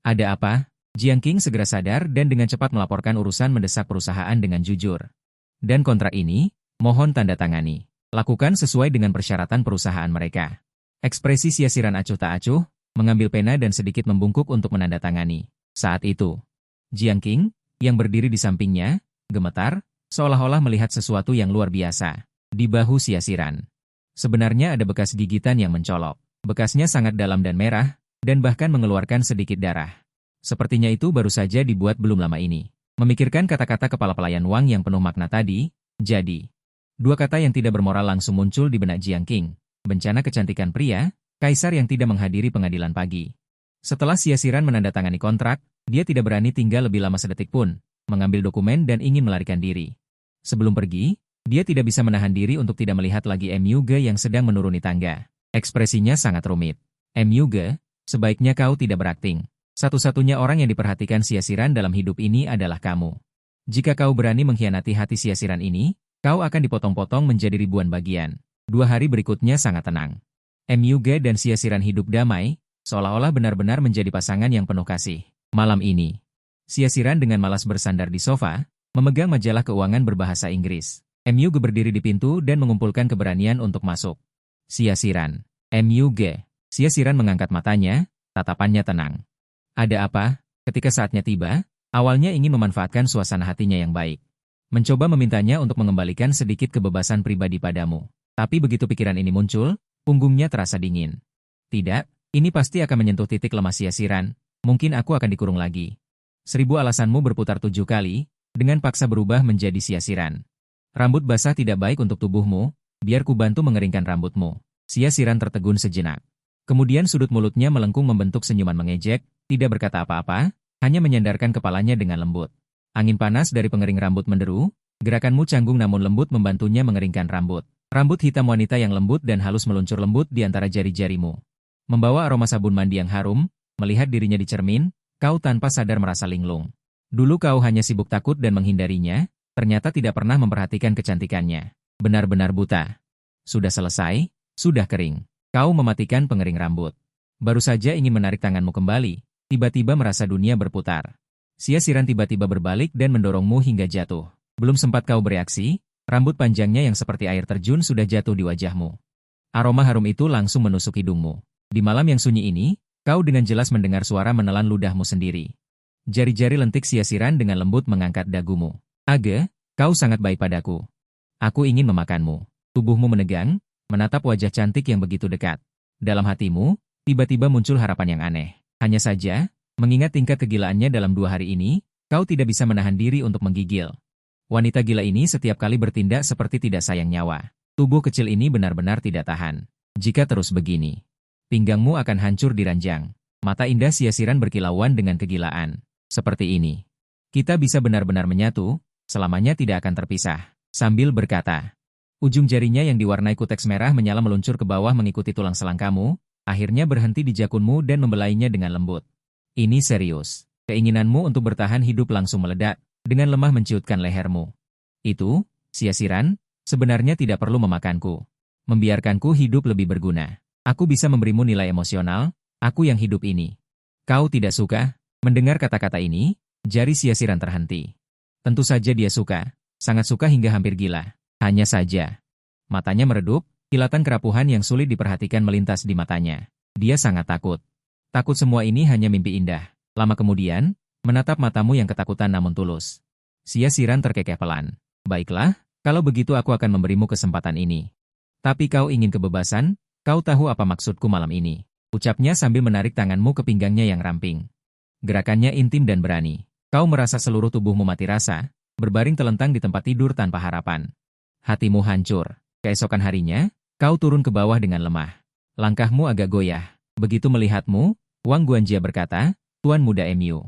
Ada apa? Jiang Qing segera sadar dan dengan cepat melaporkan urusan mendesak perusahaan dengan jujur. Dan kontrak ini, mohon tanda tangani. Lakukan sesuai dengan persyaratan perusahaan mereka. Ekspresi Xia Xiran acuh tak acuh, mengambil pena dan sedikit membungkuk untuk menandatangani. Saat itu, Jiang Qing, yang berdiri di sampingnya, gemetar, seolah-olah melihat sesuatu yang luar biasa. Di bahu Xia Xiran. Sebenarnya ada bekas gigitan yang mencolok. Bekasnya sangat dalam dan merah, dan bahkan mengeluarkan sedikit darah. Sepertinya itu baru saja dibuat belum lama ini. Memikirkan kata-kata kepala pelayan Wang yang penuh makna tadi, jadi. Dua kata yang tidak bermoral langsung muncul di benak Jiang Qing. Bencana kecantikan pria, kaisar yang tidak menghadiri pengadilan pagi. Setelah Xia Xiran menandatangani kontrak, dia tidak berani tinggal lebih lama sedetik pun, mengambil dokumen dan ingin melarikan diri. Sebelum pergi, dia tidak bisa menahan diri untuk tidak melihat lagi Myuge yang sedang menuruni tangga. Ekspresinya sangat rumit. Myuge, sebaiknya kau tidak berakting. Satu-satunya orang yang diperhatikan Xia Xiran dalam hidup ini adalah kamu. Jika kau berani mengkhianati hati Xia Xiran ini, Kau akan dipotong-potong menjadi ribuan bagian. 2 hari berikutnya sangat tenang. Myuga dan Siasiran hidup damai, seolah-olah benar-benar menjadi pasangan yang penuh kasih. Malam ini, Siasiran dengan malas bersandar di sofa, memegang majalah keuangan berbahasa Inggris. Myuga berdiri di pintu dan mengumpulkan keberanian untuk masuk. Siasiran. Myuga. Siasiran mengangkat matanya, tatapannya tenang. Ada apa? Ketika saatnya tiba, awalnya ingin memanfaatkan suasana hatinya yang baik. Mencoba memintanya untuk mengembalikan sedikit kebebasan pribadi padamu. Tapi begitu pikiran ini muncul, punggungnya terasa dingin. Tidak, ini pasti akan menyentuh titik lemah Siasiran. Mungkin aku akan dikurung lagi. 1000 alasanmu berputar 7 kali, dengan paksa berubah menjadi Siasiran. Rambut basah tidak baik untuk tubuhmu, biar ku bantu mengeringkan rambutmu. Siasiran tertegun sejenak. Kemudian sudut mulutnya melengkung membentuk senyuman mengejek, tidak berkata apa-apa, hanya menyandarkan kepalanya dengan lembut. Angin panas dari pengering rambut menderu, gerakanmu canggung namun lembut membantunya mengeringkan rambut. Rambut hitam wanita yang lembut dan halus meluncur lembut di antara jari-jarimu. Membawa aroma sabun mandi yang harum, melihat dirinya di cermin, kau tanpa sadar merasa linglung. Dulu kau hanya sibuk takut dan menghindarinya, ternyata tidak pernah memperhatikan kecantikannya. Benar-benar buta. Sudah selesai, sudah kering. Kau mematikan pengering rambut. Baru saja ingin menarik tanganmu kembali, tiba-tiba merasa dunia berputar. Siasiran tiba-tiba berbalik dan mendorongmu hingga jatuh. Belum sempat kau bereaksi, rambut panjangnya yang seperti air terjun sudah jatuh di wajahmu. Aroma harum itu langsung menusuk hidungmu. Di malam yang sunyi ini, kau dengan jelas mendengar suara menelan ludahmu sendiri. Jari-jari lentik Siasiran dengan lembut mengangkat dagumu. Aga, kau sangat baik padaku. Aku ingin memakanmu. Tubuhmu menegang, menatap wajah cantik yang begitu dekat. Dalam hatimu, tiba-tiba muncul harapan yang aneh. Hanya saja, mengingat tingkat kegilaannya dalam 2 hari ini, kau tidak bisa menahan diri untuk menggigil. Wanita gila ini setiap kali bertindak seperti tidak sayang nyawa. Tubuh kecil ini benar-benar tidak tahan. Jika terus begini, pinggangmu akan hancur di ranjang. Mata indah Siasiran berkilauan dengan kegilaan. Seperti ini, kita bisa benar-benar menyatu, selamanya tidak akan terpisah. Sambil berkata, ujung jarinya yang diwarnai kuteks merah menyala meluncur ke bawah mengikuti tulang selangkamu, akhirnya berhenti di jakunmu dan membelainya dengan lembut. Ini serius. Keinginanmu untuk bertahan hidup langsung meledak, dengan lemah menciutkan lehermu. Itu, Siasiran, sebenarnya tidak perlu memakanku. Membiarkanku hidup lebih berguna. Aku bisa memberimu nilai emosional, aku yang hidup ini. Kau tidak suka? Mendengar kata-kata ini, jari Siasiran terhenti. Tentu saja dia suka, sangat suka hingga hampir gila. Hanya saja, matanya meredup, kilatan kerapuhan yang sulit diperhatikan melintas di matanya. Dia sangat takut. Takut semua ini hanya mimpi indah. Lama kemudian, menatap matamu yang ketakutan namun tulus. Siasiran terkekeh pelan. Baiklah, kalau begitu aku akan memberimu kesempatan ini. Tapi kau ingin kebebasan, kau tahu apa maksudku malam ini. Ucapnya sambil menarik tanganmu ke pinggangnya yang ramping. Gerakannya intim dan berani. Kau merasa seluruh tubuhmu mati rasa, berbaring telentang di tempat tidur tanpa harapan. Hatimu hancur. Keesokan harinya, kau turun ke bawah dengan lemah. Langkahmu agak goyah. Begitu melihatmu, Wang Guanjia berkata, Tuan Muda Mu.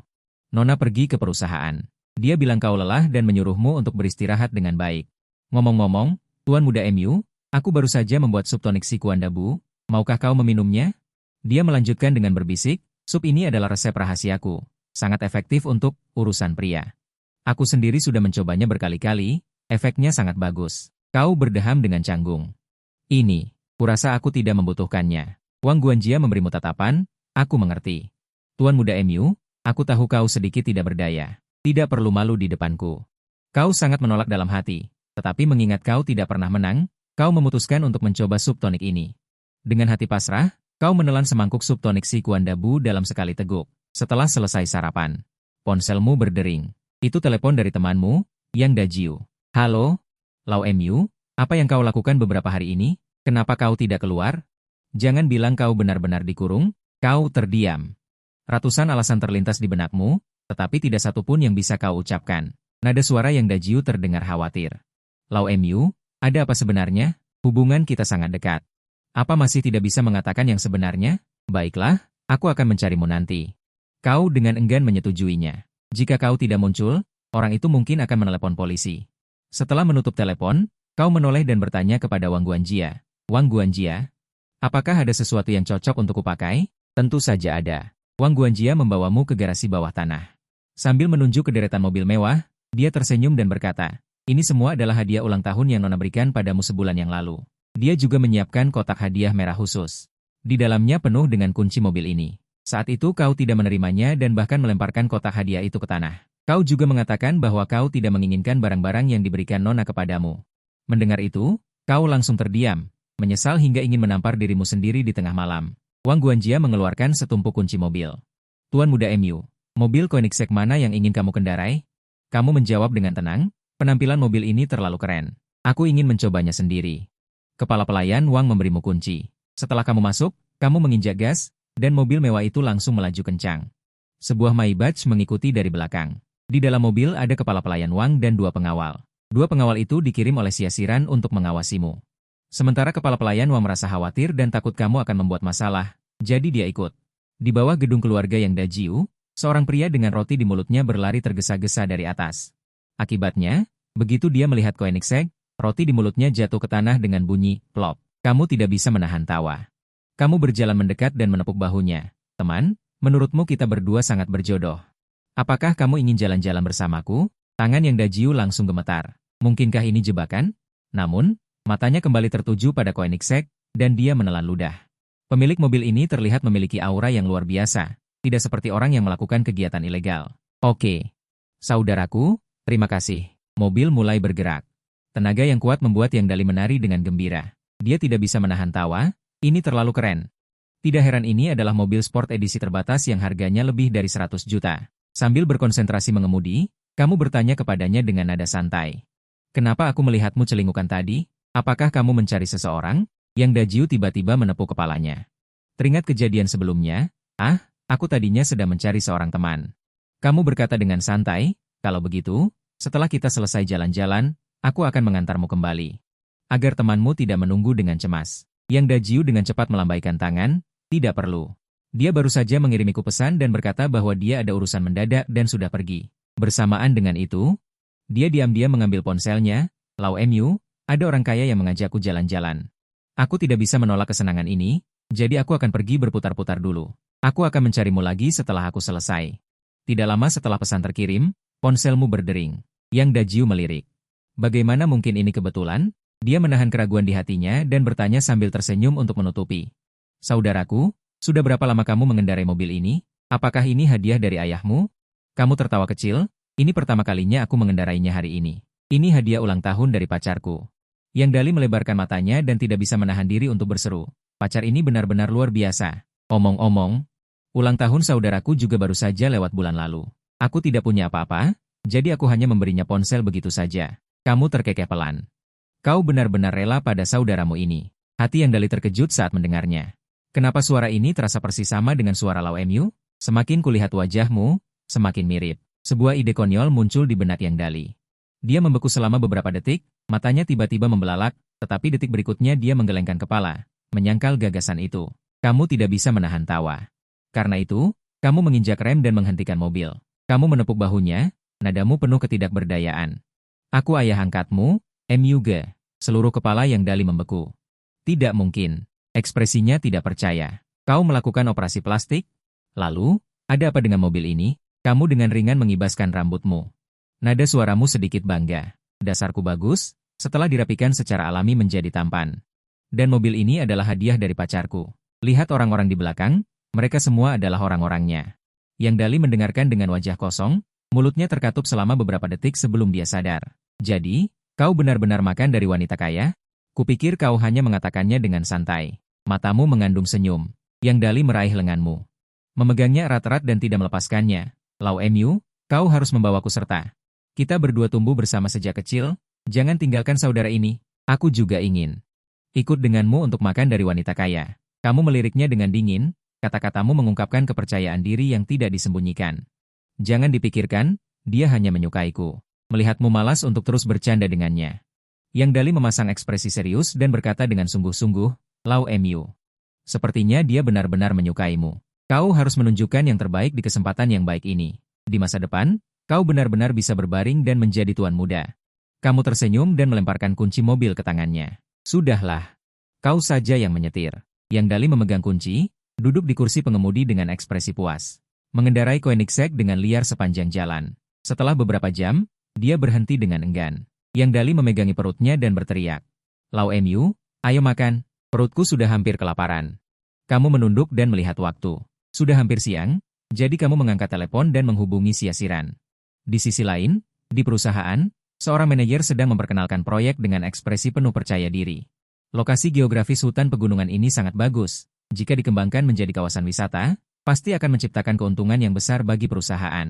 Nona pergi ke perusahaan. Dia bilang kau lelah dan menyuruhmu untuk beristirahat dengan baik. Ngomong-ngomong, Tuan Muda Mu, aku baru saja membuat sup tonik si Kuandabu, maukah kau meminumnya? Dia melanjutkan dengan berbisik, sup ini adalah resep rahasiaku, sangat efektif untuk urusan pria. Aku sendiri sudah mencobanya berkali-kali, efeknya sangat bagus. Kau berdeham dengan canggung. Ini, kurasa aku tidak membutuhkannya. Wang Guanjia memberimu tatapan, aku mengerti. Tuan Muda Mu, aku tahu kau sedikit tidak berdaya. Tidak perlu malu di depanku. Kau sangat menolak dalam hati, tetapi mengingat kau tidak pernah menang, kau memutuskan untuk mencoba sup tonik ini. Dengan hati pasrah, kau menelan semangkuk sup tonik si Kuandabu dalam sekali teguk. Setelah selesai sarapan, ponselmu berdering. Itu telepon dari temanmu, Yang Dajiu. Halo, Lau Mu, apa yang kau lakukan beberapa hari ini? Kenapa kau tidak keluar? Jangan bilang kau benar-benar dikurung, kau terdiam. Ratusan alasan terlintas di benakmu, tetapi tidak satu pun yang bisa kau ucapkan. Nada suara Yang Dajiu terdengar khawatir. Lau Mu, ada apa sebenarnya? Hubungan kita sangat dekat. Apa masih tidak bisa mengatakan yang sebenarnya? Baiklah, aku akan mencarimu nanti. Kau dengan enggan menyetujuinya. Jika kau tidak muncul, orang itu mungkin akan menelepon polisi. Setelah menutup telepon, kau menoleh dan bertanya kepada Wang Guanjia. Wang Guanjia, apakah ada sesuatu yang cocok untuk kupakai? Tentu saja ada. Wang Guanjia membawamu ke garasi bawah tanah. Sambil menunjuk ke deretan mobil mewah, dia tersenyum dan berkata, Ini semua adalah hadiah ulang tahun yang Nona berikan padamu sebulan yang lalu. Dia juga menyiapkan kotak hadiah merah khusus. Di dalamnya penuh dengan kunci mobil ini. Saat itu kau tidak menerimanya dan bahkan melemparkan kotak hadiah itu ke tanah. Kau juga mengatakan bahwa kau tidak menginginkan barang-barang yang diberikan Nona kepadamu. Mendengar itu, kau langsung terdiam, menyesal hingga ingin menampar dirimu sendiri di tengah malam. Wang Guanjia mengeluarkan setumpuk kunci mobil. Tuan Muda MU, mobil Koenigsegg mana yang ingin kamu kendarai? Kamu menjawab dengan tenang, penampilan mobil ini terlalu keren. Aku ingin mencobanya sendiri. Kepala pelayan Wang memberimu kunci. Setelah kamu masuk, kamu menginjak gas, dan mobil mewah itu langsung melaju kencang. Sebuah Maybach mengikuti dari belakang. Di dalam mobil ada kepala pelayan Wang dan dua pengawal. Dua pengawal itu dikirim oleh Siasiran untuk mengawasimu. Sementara kepala pelayan Wang merasa khawatir dan takut kamu akan membuat masalah, jadi dia ikut. Di bawah gedung keluarga Yang Dajiu, seorang pria dengan roti di mulutnya berlari tergesa-gesa dari atas. Akibatnya, begitu dia melihat Koenigsegg, roti di mulutnya jatuh ke tanah dengan bunyi plop. Kamu tidak bisa menahan tawa. Kamu berjalan mendekat dan menepuk bahunya. Teman, menurutmu kita berdua sangat berjodoh. Apakah kamu ingin jalan-jalan bersamaku? Tangan Yang Dajiu langsung gemetar. Mungkinkah ini jebakan? Namun, matanya kembali tertuju pada Koenigsegg, dan dia menelan ludah. Pemilik mobil ini terlihat memiliki aura yang luar biasa, tidak seperti orang yang melakukan kegiatan ilegal. Oke. Saudaraku, terima kasih. Mobil mulai bergerak. Tenaga yang kuat membuat Yang Dali menari dengan gembira. Dia tidak bisa menahan tawa, ini terlalu keren. Tidak heran ini adalah mobil sport edisi terbatas yang harganya lebih dari 100 juta. Sambil berkonsentrasi mengemudi, kamu bertanya kepadanya dengan nada santai. Kenapa aku melihatmu celingukan tadi? Apakah kamu mencari seseorang? Yang Dajiu tiba-tiba menepuk kepalanya. Teringat kejadian sebelumnya, aku tadinya sedang mencari seorang teman. Kamu berkata dengan santai, kalau begitu, setelah kita selesai jalan-jalan, aku akan mengantarmu kembali. Agar temanmu tidak menunggu dengan cemas. Yang Dajiu dengan cepat melambaikan tangan, tidak perlu. Dia baru saja mengirimiku pesan dan berkata bahwa dia ada urusan mendadak dan sudah pergi. Bersamaan dengan itu, dia diam-diam mengambil ponselnya, Lau MU, ada orang kaya yang mengajakku jalan-jalan. Aku tidak bisa menolak kesenangan ini, jadi aku akan pergi berputar-putar dulu. Aku akan mencarimu lagi setelah aku selesai. Tidak lama setelah pesan terkirim, ponselmu berdering. Yang Dajiu melirik. Bagaimana mungkin ini kebetulan? Dia menahan keraguan di hatinya dan bertanya sambil tersenyum untuk menutupi. Saudaraku, sudah berapa lama kamu mengendarai mobil ini? Apakah ini hadiah dari ayahmu? Kamu tertawa kecil, ini pertama kalinya aku mengendarainya hari ini. Ini hadiah ulang tahun dari pacarku. Yang Dali melebarkan matanya dan tidak bisa menahan diri untuk berseru. Pacar ini benar-benar luar biasa. Omong-omong, ulang tahun saudaraku juga baru saja lewat bulan lalu. Aku tidak punya apa-apa, jadi aku hanya memberinya ponsel begitu saja. Kamu terkekeh pelan. Kau benar-benar rela pada saudaramu ini. Hati Yang Dali terkejut saat mendengarnya. Kenapa suara ini terasa persis sama dengan suara Lau MU? Semakin kulihat wajahmu, semakin mirip. Sebuah ide konyol muncul di benak Yang Dali. Dia membeku selama beberapa detik, matanya tiba-tiba membelalak, tetapi detik berikutnya dia menggelengkan kepala, menyangkal gagasan itu. Kamu tidak bisa menahan tawa. Karena itu, kamu menginjak rem dan menghentikan mobil. Kamu menepuk bahunya, nadamu penuh ketidakberdayaan. Aku ayah angkatmu, MUG. Seluruh kepala Yang Dali membeku. Tidak mungkin. Ekspresinya tidak percaya. Kau melakukan operasi plastik? Lalu, ada apa dengan mobil ini? Kamu dengan ringan mengibaskan rambutmu. Nada suaramu sedikit bangga. Dasarku bagus, setelah dirapikan secara alami menjadi tampan. Dan mobil ini adalah hadiah dari pacarku. Lihat orang-orang di belakang, mereka semua adalah orang-orangnya. Yang Dali mendengarkan dengan wajah kosong, mulutnya terkatup selama beberapa detik sebelum dia sadar. Jadi, kau benar-benar makan dari wanita kaya? Kupikir kau hanya mengatakannya dengan santai. Matamu mengandung senyum. Yang Dali meraih lenganmu. Memegangnya erat-erat dan tidak melepaskannya. Lau MU, kau harus membawaku serta. Kita berdua tumbuh bersama sejak kecil, jangan tinggalkan saudara ini. Aku juga ingin ikut denganmu untuk makan dari wanita kaya. Kamu meliriknya dengan dingin, kata-katamu mengungkapkan kepercayaan diri yang tidak disembunyikan. Jangan dipikirkan, dia hanya menyukaiku. Melihatmu malas untuk terus bercanda dengannya. Yang Dali memasang ekspresi serius dan berkata dengan sungguh-sungguh, Lau MU. Sepertinya dia benar-benar menyukaimu. Kau harus menunjukkan yang terbaik di kesempatan yang baik ini. Di masa depan, kau benar-benar bisa berbaring dan menjadi tuan muda. Kamu tersenyum dan melemparkan kunci mobil ke tangannya. Sudahlah. Kau saja yang menyetir. Yang Dali memegang kunci, duduk di kursi pengemudi dengan ekspresi puas. Mengendarai Koenigsegg dengan liar sepanjang jalan. Setelah beberapa jam, dia berhenti dengan enggan. Yang Dali memegangi perutnya dan berteriak. Lau MU, ayo makan, perutku sudah hampir kelaparan. Kamu menunduk dan melihat waktu. Sudah hampir siang, jadi kamu mengangkat telepon dan menghubungi Siasiran. Di sisi lain, di perusahaan, seorang manajer sedang memperkenalkan proyek dengan ekspresi penuh percaya diri. Lokasi geografis hutan pegunungan ini sangat bagus. Jika dikembangkan menjadi kawasan wisata, pasti akan menciptakan keuntungan yang besar bagi perusahaan.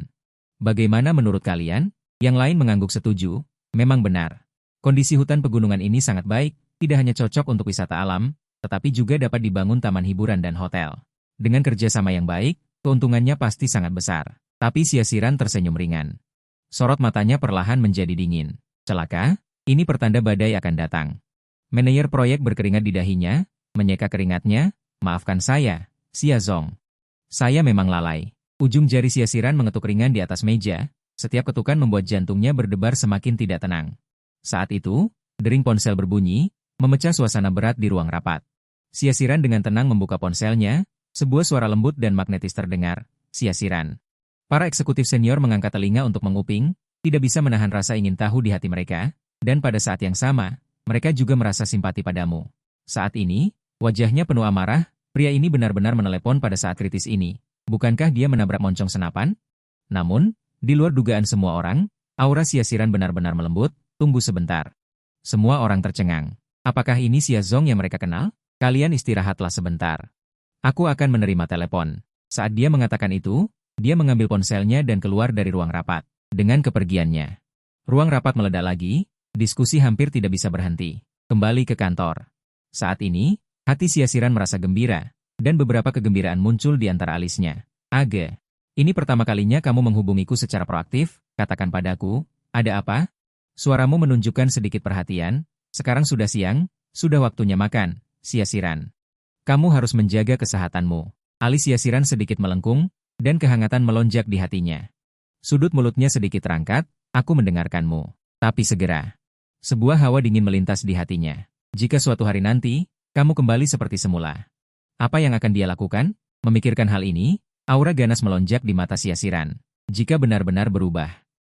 Bagaimana menurut kalian? Yang lain mengangguk setuju. Memang benar. Kondisi hutan pegunungan ini sangat baik, tidak hanya cocok untuk wisata alam, tetapi juga dapat dibangun taman hiburan dan hotel. Dengan kerjasama yang baik, keuntungannya pasti sangat besar. Tapi Siasiran tersenyum ringan. Sorot matanya perlahan menjadi dingin. Celaka, ini pertanda badai akan datang. Manajer proyek berkeringat di dahinya, menyeka keringatnya. Maafkan saya, Siazong. Saya memang lalai. Ujung jari Siasiran mengetuk ringan di atas meja. Setiap ketukan membuat jantungnya berdebar semakin tidak tenang. Saat itu, dering ponsel berbunyi, memecah suasana berat di ruang rapat. Siasiran dengan tenang membuka ponselnya, sebuah suara lembut dan magnetis terdengar. Siasiran. Para eksekutif senior mengangkat telinga untuk menguping, tidak bisa menahan rasa ingin tahu di hati mereka, dan pada saat yang sama, mereka juga merasa simpati padamu. Saat ini, wajahnya penuh amarah, pria ini benar-benar menelepon pada saat kritis ini. Bukankah dia menabrak moncong senapan? Namun, di luar dugaan semua orang, aura Siasiran benar-benar melembut. Tunggu sebentar. Semua orang tercengang. Apakah ini Siazong yang mereka kenal? Kalian istirahatlah sebentar. Aku akan menerima telepon. Saat dia mengatakan itu, dia mengambil ponselnya dan keluar dari ruang rapat. Dengan kepergiannya, ruang rapat meledak lagi, diskusi hampir tidak bisa berhenti. Kembali ke kantor. Saat ini, hati Siasiran merasa gembira, dan beberapa kegembiraan muncul di antara alisnya. Age. Ini pertama kalinya kamu menghubungiku secara proaktif, katakan padaku, ada apa? Suaramu menunjukkan sedikit perhatian, sekarang sudah siang, sudah waktunya makan, Siasiran. Kamu harus menjaga kesehatanmu. Alis Siasiran sedikit melengkung, dan kehangatan melonjak di hatinya. Sudut mulutnya sedikit terangkat, aku mendengarkanmu. Tapi segera. Sebuah hawa dingin melintas di hatinya. Jika suatu hari nanti, kamu kembali seperti semula. Apa yang akan dia lakukan? Memikirkan hal ini, aura ganas melonjak di mata Siasiran. Jika benar-benar berubah,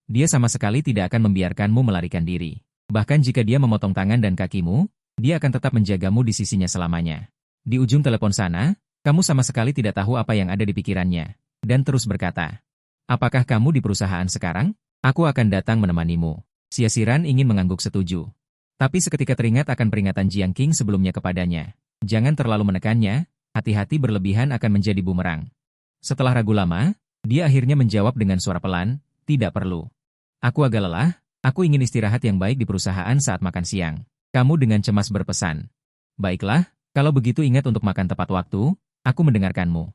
dia sama sekali tidak akan membiarkanmu melarikan diri. Bahkan jika dia memotong tangan dan kakimu, dia akan tetap menjagamu di sisinya selamanya. Di ujung telepon sana, kamu sama sekali tidak tahu apa yang ada di pikirannya, dan terus berkata, apakah kamu di perusahaan sekarang? Aku akan datang menemanimu. Siasiran ingin mengangguk setuju. Tapi seketika teringat akan peringatan Jiang Qing sebelumnya kepadanya. Jangan terlalu menekannya, hati-hati berlebihan akan menjadi bumerang. Setelah ragu lama, dia akhirnya menjawab dengan suara pelan, tidak perlu. Aku agak lelah, aku ingin istirahat yang baik di perusahaan saat makan siang. Kamu dengan cemas berpesan. Baiklah, kalau begitu ingat untuk makan tepat waktu, aku mendengarkanmu.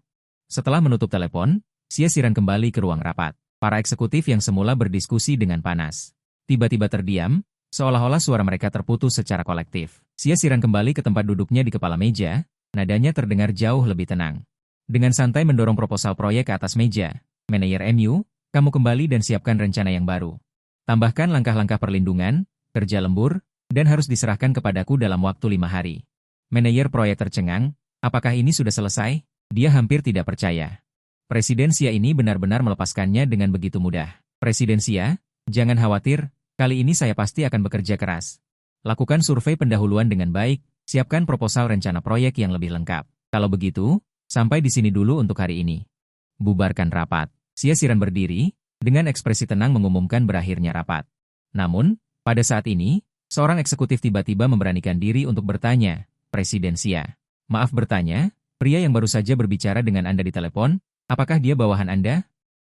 Setelah menutup telepon, Siasiran kembali ke ruang rapat. Para eksekutif yang semula berdiskusi dengan panas. Tiba-tiba terdiam, seolah-olah suara mereka terputus secara kolektif. Siasiran kembali ke tempat duduknya di kepala meja, nadanya terdengar jauh lebih tenang. Dengan santai mendorong proposal proyek ke atas meja, manajer MU, kamu kembali dan siapkan rencana yang baru. Tambahkan langkah-langkah perlindungan, kerja lembur, dan harus diserahkan kepadaku dalam waktu 5 hari. Manajer proyek tercengang, apakah ini sudah selesai? Dia hampir tidak percaya. Presiden Xia ini benar-benar melepaskannya dengan begitu mudah. Presiden Xia, jangan khawatir, kali ini saya pasti akan bekerja keras. Lakukan survei pendahuluan dengan baik, siapkan proposal rencana proyek yang lebih lengkap. Kalau begitu, sampai di sini dulu untuk hari ini. Bubarkan rapat. Siasiran berdiri, dengan ekspresi tenang mengumumkan berakhirnya rapat. Namun, pada saat ini, seorang eksekutif tiba-tiba memberanikan diri untuk bertanya, Presiden Xia. Maaf bertanya, pria yang baru saja berbicara dengan Anda di telepon, apakah dia bawahan Anda?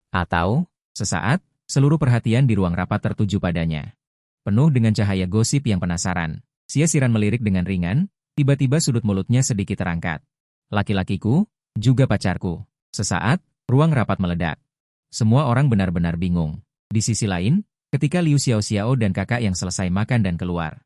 Atau, sesaat, seluruh perhatian di ruang rapat tertuju padanya. Penuh dengan cahaya gosip yang penasaran, Siasiran melirik dengan ringan, tiba-tiba sudut mulutnya sedikit terangkat. Laki-lakiku, juga pacarku. Sesaat, ruang rapat meledak. Semua orang benar-benar bingung. Di sisi lain, ketika Liu Xiaoxiao dan kakak yang selesai makan dan keluar,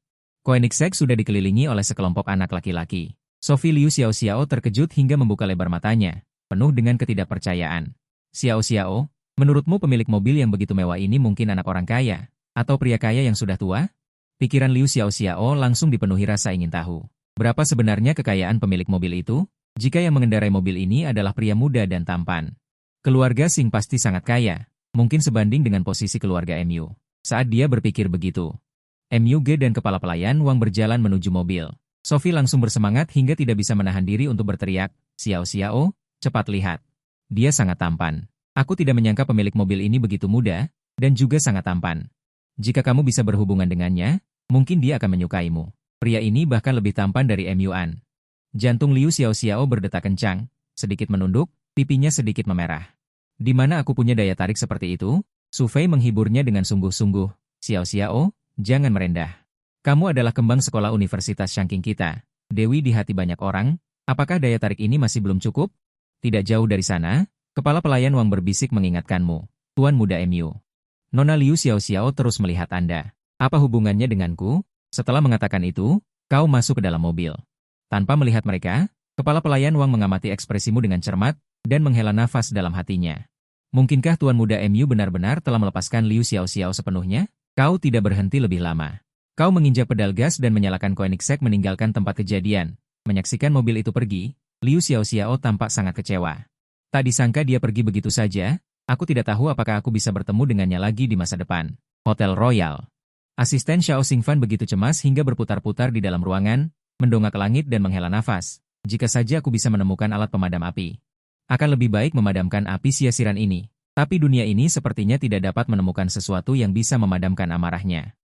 Koenigsegg sudah dikelilingi oleh sekelompok anak laki-laki. Sophie Liu Xiaoxiao terkejut hingga membuka lebar matanya, penuh dengan ketidakpercayaan. Xiaoxiao, menurutmu pemilik mobil yang begitu mewah ini mungkin anak orang kaya, atau pria kaya yang sudah tua? Pikiran Liu Xiaoxiao langsung dipenuhi rasa ingin tahu. Berapa sebenarnya kekayaan pemilik mobil itu? Jika yang mengendarai mobil ini adalah pria muda dan tampan. Keluarga Singh pasti sangat kaya, mungkin sebanding dengan posisi keluarga MU. Saat dia berpikir begitu, MUG dan kepala pelayan Wang berjalan menuju mobil. Sophie langsung bersemangat hingga tidak bisa menahan diri untuk berteriak, "Xiao Xiao, cepat lihat. Dia sangat tampan. Aku tidak menyangka pemilik mobil ini begitu muda, dan juga sangat tampan. Jika kamu bisa berhubungan dengannya, mungkin dia akan menyukaimu." Pria ini bahkan lebih tampan dari MUan. Jantung Liu Xiao Xiao berdetak kencang, sedikit menunduk, pipinya sedikit memerah. Di mana aku punya daya tarik seperti itu? Su Fei menghiburnya dengan sungguh-sungguh. "Xiao Xiao, jangan merendah. Kamu adalah kembang sekolah Universitas Shangqing kita. Dewi di hati banyak orang, apakah daya tarik ini masih belum cukup?" Tidak jauh dari sana, kepala pelayan Wang berbisik mengingatkanmu. "Tuan muda MU. Nona Liu Xiao Xiao terus melihat Anda. Apa hubungannya denganku?" Setelah mengatakan itu, kau masuk ke dalam mobil. Tanpa melihat mereka, kepala pelayan Wang mengamati ekspresimu dengan cermat, dan menghela nafas dalam hatinya. "Mungkinkah Tuan muda MU benar-benar telah melepaskan Liu Xiao Xiao sepenuhnya?" Kau tidak berhenti lebih lama. Kau menginjak pedal gas dan menyalakan Koenigsegg meninggalkan tempat kejadian. Menyaksikan mobil itu pergi, Liu Xiao Xiao tampak sangat kecewa. Tak disangka dia pergi begitu saja, aku tidak tahu apakah aku bisa bertemu dengannya lagi di masa depan. Hotel Royal. Asisten Xiao Xingfan begitu cemas hingga berputar-putar di dalam ruangan, mendongak ke langit dan menghela nafas. Jika saja aku bisa menemukan alat pemadam api. Akan lebih baik memadamkan api sia-siran ini. Tapi dunia ini sepertinya tidak dapat menemukan sesuatu yang bisa memadamkan amarahnya.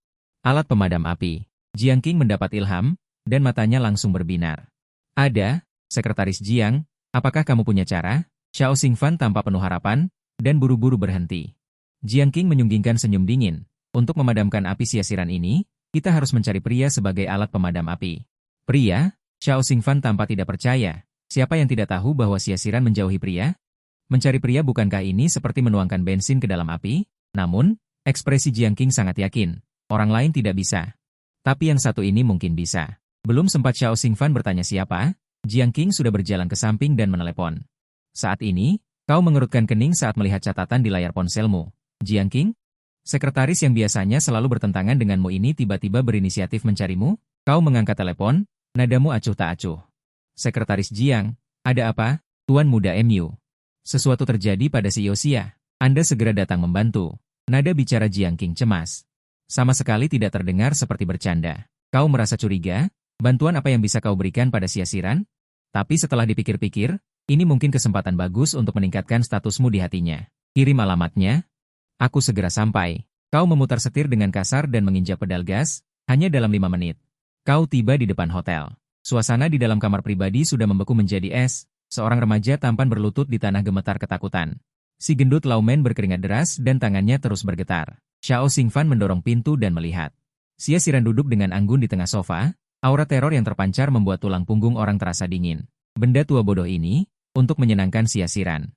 Alat pemadam api. Jiang Qing mendapat ilham, dan matanya langsung berbinar. "Ada, Sekretaris Jiang, apakah kamu punya cara?" Xiao Xingfan tampak penuh harapan, dan buru-buru berhenti. Jiang Qing menyunggingkan senyum dingin. "Untuk memadamkan api sia-siran ini, kita harus mencari pria sebagai alat pemadam api." "Pria?" Xiao Xingfan tampak tidak percaya. Siapa yang tidak tahu bahwa sia-siran menjauhi pria? Mencari pria bukankah ini seperti menuangkan bensin ke dalam api? Namun, ekspresi Jiang Qing sangat yakin. Orang lain tidak bisa. Tapi yang satu ini mungkin bisa. Belum sempat Xiao Xingfan bertanya siapa, Jiang Qing sudah berjalan ke samping dan menelepon. "Saat ini, kau mengerutkan kening saat melihat catatan di layar ponselmu. Jiang Qing? Sekretaris yang biasanya selalu bertentangan denganmu ini tiba-tiba berinisiatif mencarimu?" Kau mengangkat telepon, nadamu acuh tak acuh. "Sekretaris Jiang, ada apa? Tuan muda MU. Sesuatu terjadi pada si Yosia. Anda segera datang membantu." Nada bicara Jiang Qing cemas. Sama sekali tidak terdengar seperti bercanda. "Kau merasa curiga? Bantuan apa yang bisa kau berikan pada sia-siran?" Tapi setelah dipikir-pikir, ini mungkin kesempatan bagus untuk meningkatkan statusmu di hatinya. "Kirim alamatnya." "Aku segera sampai." Kau memutar setir dengan kasar dan menginjak pedal gas, hanya dalam 5 menit. Kau tiba di depan hotel. Suasana di dalam kamar pribadi sudah membeku menjadi es. Seorang remaja tampan berlutut di tanah gemetar ketakutan. Si gendut Laumen berkeringat deras dan tangannya terus bergetar. Xiao Xingfan mendorong pintu dan melihat. Sia-siran duduk dengan anggun di tengah sofa, aura teror yang terpancar membuat tulang punggung orang terasa dingin. Benda tua bodoh ini, untuk menyenangkan sia-siran.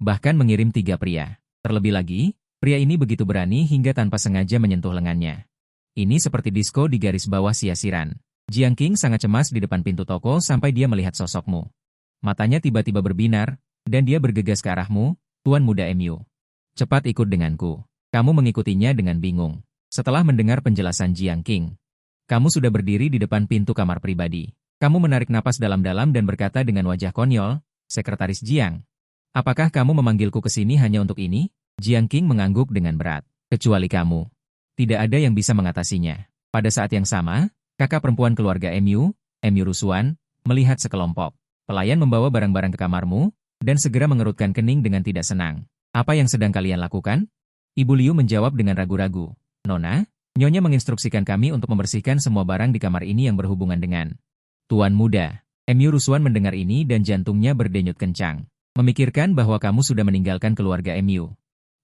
Bahkan mengirim 3 pria. Terlebih lagi, pria ini begitu berani hingga tanpa sengaja menyentuh lengannya. Ini seperti disko di garis bawah sia-siran. Jiang Qing sangat cemas di depan pintu toko sampai dia melihat sosokmu. Matanya tiba-tiba berbinar, dan dia bergegas ke arahmu, "Tuan muda MU. Cepat ikut denganku." Kamu mengikutinya dengan bingung. Setelah mendengar penjelasan Jiang Qing, kamu sudah berdiri di depan pintu kamar pribadi. Kamu menarik napas dalam-dalam dan berkata dengan wajah konyol, "Sekretaris Jiang, apakah kamu memanggilku ke sini hanya untuk ini?" Jiang Qing mengangguk dengan berat. "Kecuali kamu. Tidak ada yang bisa mengatasinya." Pada saat yang sama, kakak perempuan keluarga MU Rusuan, melihat sekelompok pelayan membawa barang-barang ke kamarmu, dan segera mengerutkan kening dengan tidak senang. "Apa yang sedang kalian lakukan?" Ibu Liu menjawab dengan ragu-ragu. "Nona, Nyonya menginstruksikan kami untuk membersihkan semua barang di kamar ini yang berhubungan dengan Tuan muda." MU Rusuan mendengar ini dan jantungnya berdenyut kencang. Memikirkan bahwa kamu sudah meninggalkan keluarga MU.